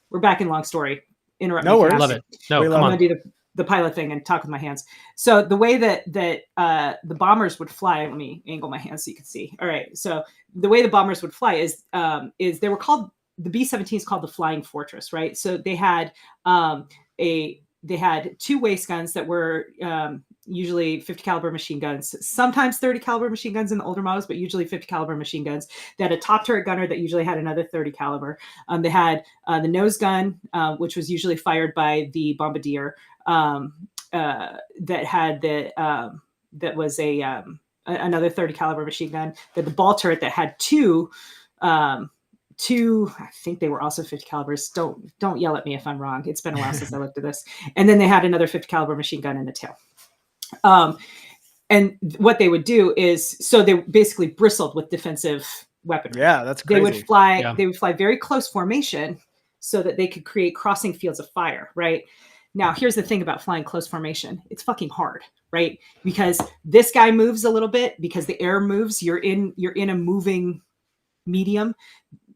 we're back in long story. Interrupt. No worries. Love it. No, come I'm on. gonna do the pilot thing and talk with my hands. So the way that the bombers would fly, let me angle my hands so you can see. All right. So the way the bombers would fly is they were called, the B-17s called the Flying Fortress, right? So they had they had 2 waist guns that were usually 50 caliber machine guns, sometimes 30 caliber machine guns in the older models, but usually 50 caliber machine guns. They had a top turret gunner that usually had another 30 caliber. They had the nose gun, which was usually fired by the bombardier, that had that was another 30 caliber machine gun. That the ball turret that had two, I think they were also 50 calibers. Don't yell at me if I'm wrong. It's been a while since I looked at this. And then they had another 50 caliber machine gun in the tail. And what they would do is, so they basically bristled with defensive weaponry. Yeah, that's crazy. They would fly very close formation so that they could create crossing fields of fire, right? Now, here's the thing about flying close formation. It's fucking hard, right? Because this guy moves a little bit, because the air moves, you're in a moving medium.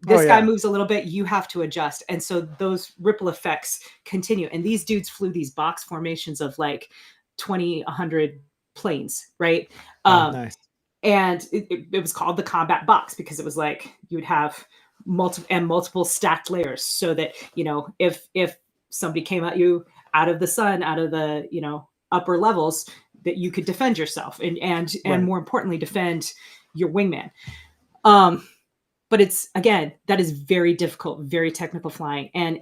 This guy moves a little bit, you have to adjust. And so those ripple effects continue. And these dudes flew these box formations of like 20, 100 planes, right? Nice. And it was called the combat box because it was like you would have multiple stacked layers, so that, if somebody came at you out of the sun, out of the, upper levels, that you could defend yourself and more importantly, defend your wingman. But it's, again, that is very difficult, very technical flying. And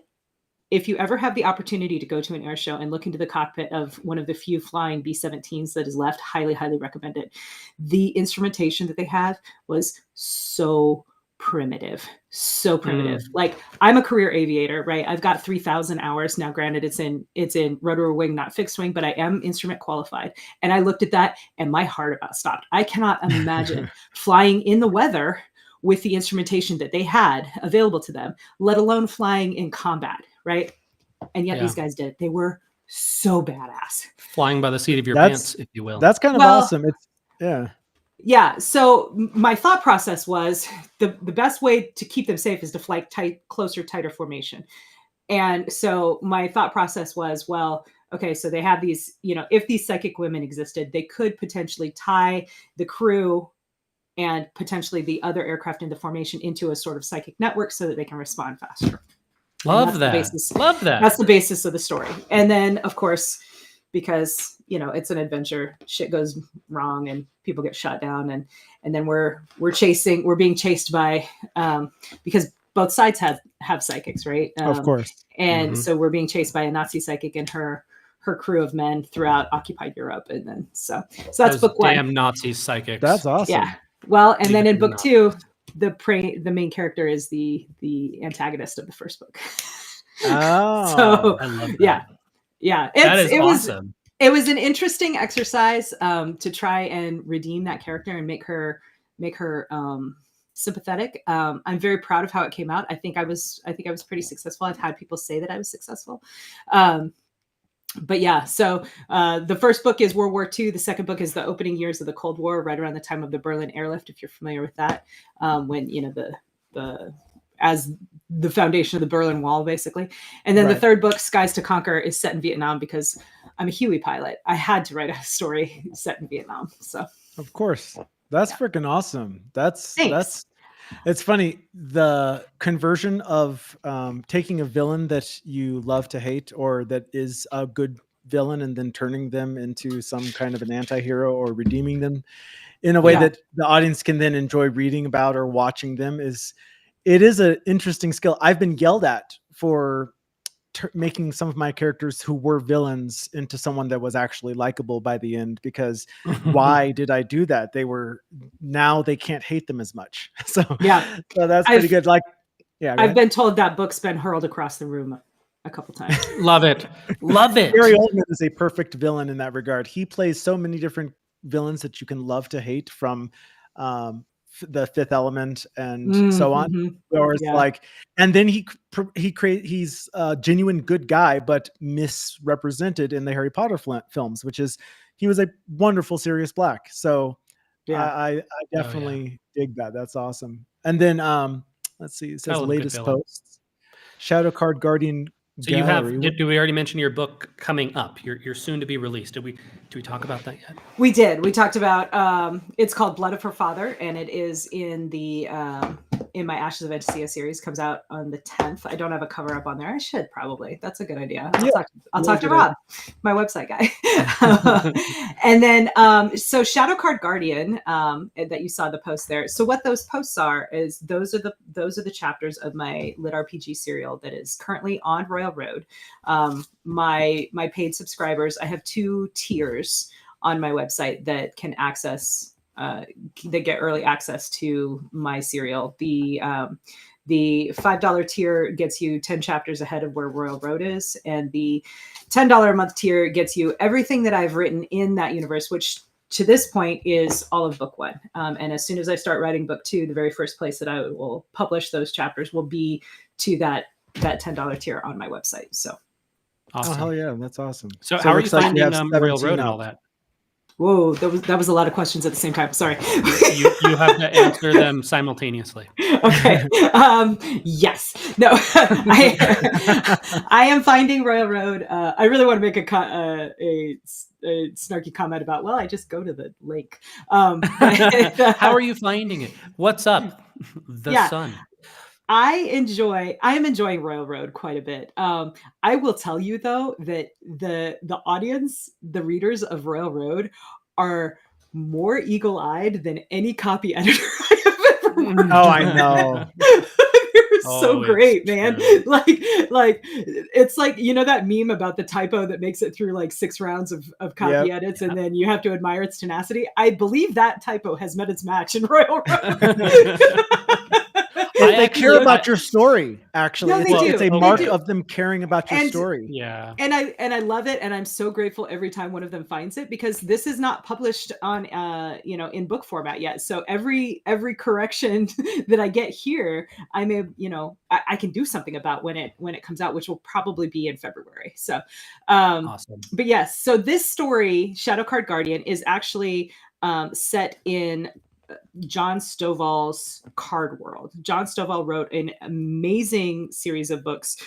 if you ever have the opportunity to go to an air show and look into the cockpit of one of the few flying B-17s that is left, highly, highly recommend it. The instrumentation that they have was so primitive. Like, I'm a career aviator, right? I've got 3,000 hours now. Granted, it's in rotary wing, not fixed wing, but I am instrument qualified. And I looked at that and my heart about stopped. I cannot imagine flying in the weather with the instrumentation that they had available to them, let alone flying in combat, right? And yet these guys did. They were so badass. Flying by the seat of your pants, if you will. That's kind of awesome. Yeah. So my thought process was the best way to keep them safe is to fly closer, tighter formation. And so my thought process was, well, okay, so they have these, if these psychic women existed, they could potentially tie the crew and potentially the other aircraft in the formation into a sort of psychic network so that they can respond faster. Love that. Love that. That's the basis of the story. And then, of course, because, it's an adventure, shit goes wrong and people get shot down. And then we're being chased by, because both sides have psychics, right? Of course. And so we're being chased by a Nazi psychic and her crew of men throughout occupied Europe. And then, so that's book 1. Damn Nazi psychics. That's awesome. Yeah. Well, and then in book 2, the main character is the antagonist of the first book. Oh, so I love that. Yeah. It was awesome. It was an interesting exercise to try and redeem that character and make her sympathetic. I'm very proud of how it came out. I think I was pretty successful. I've had people say that I was successful. But yeah, so the first book is World War II. The second book is the opening years of the Cold War, right around the time of the Berlin airlift, if you're familiar with that. When, as the foundation of the Berlin Wall, basically. And then the third book, Skies to Conquer, is set in Vietnam because I'm a Huey pilot. I had to write a story set in Vietnam. So of course, that's freaking awesome. Thanks. It's funny, the conversion of taking a villain that you love to hate or that is a good villain and then turning them into some kind of an anti-hero or redeeming them in a way that the audience can then enjoy reading about or watching them is an interesting skill. I've been yelled at for making some of my characters who were villains into someone that was actually likable by the end, because why did I do that? Now they can't hate them as much. So that's pretty good. Like, I've been told that book's been hurled across the room a couple times. Love it. Gary Oldman is a perfect villain in that regard. He plays so many different villains that you can love to hate, from the Fifth Element and so on. Or it's like, and then he's a genuine good guy, but misrepresented in the Harry Potter films, which is, he was a wonderful Sirius Black. So I definitely dig that. That's awesome. And then let's see, it says latest posts, Shadow Card Guardian. So Gallery. Did we already mention your book coming up? You're soon to be released. Did we talk about that yet? We did. We talked about it's called Blood of Her Father, and it is in the in my Ashes of Antisea series. Comes out on the 10th. I don't have a cover up on there. I should probably. That's a good idea. I'll talk to Rob, my website guy. And then so Shadow Card Guardian, that you saw the post there. So what those posts are is those are the chapters of my lit RPG serial that is currently on Royal Road. My paid subscribers, I have 2 tiers on my website that can access that get early access to my serial. The $5 tier gets you 10 chapters ahead of where Royal Road is, and the $10 a month tier gets you everything that I've written in that universe, which to this point is all of book 1. And as soon as I start writing book 2, the very first place that I will publish those chapters will be to that $10 tier on my website. So awesome. Oh, hell yeah, that's awesome. So how are you finding Royal Road and all that? Whoa, that was a lot of questions at the same time. Sorry. you have to answer them simultaneously. Okay. Yes. No. I am finding Royal Road. I really want to make a snarky comment about, well, I just go to the lake. How are you finding it? What's up? The sun. I am enjoying Royal Road quite a bit. I will tell you though that the audience, the readers of Royal Road, are more eagle-eyed than any copy editor I have ever worked with. Oh, I know. They're so great, man. True. Like it's like, you know that meme about the typo that makes it through like 6 rounds of copy edits, and then you have to admire its tenacity. I believe that typo has met its match in Royal Road. They care about your story, actually. No, it's a mark of them caring about your story. Yeah. And I love it, and I'm so grateful every time one of them finds it, because this is not published on in book format yet. So every correction that I get here, I may, I can do something about when it comes out, which will probably be in February. So awesome. But yes, so this story, Shadow Card Guardian, is actually set in John Stovall's card world. John Stovall wrote an amazing series of books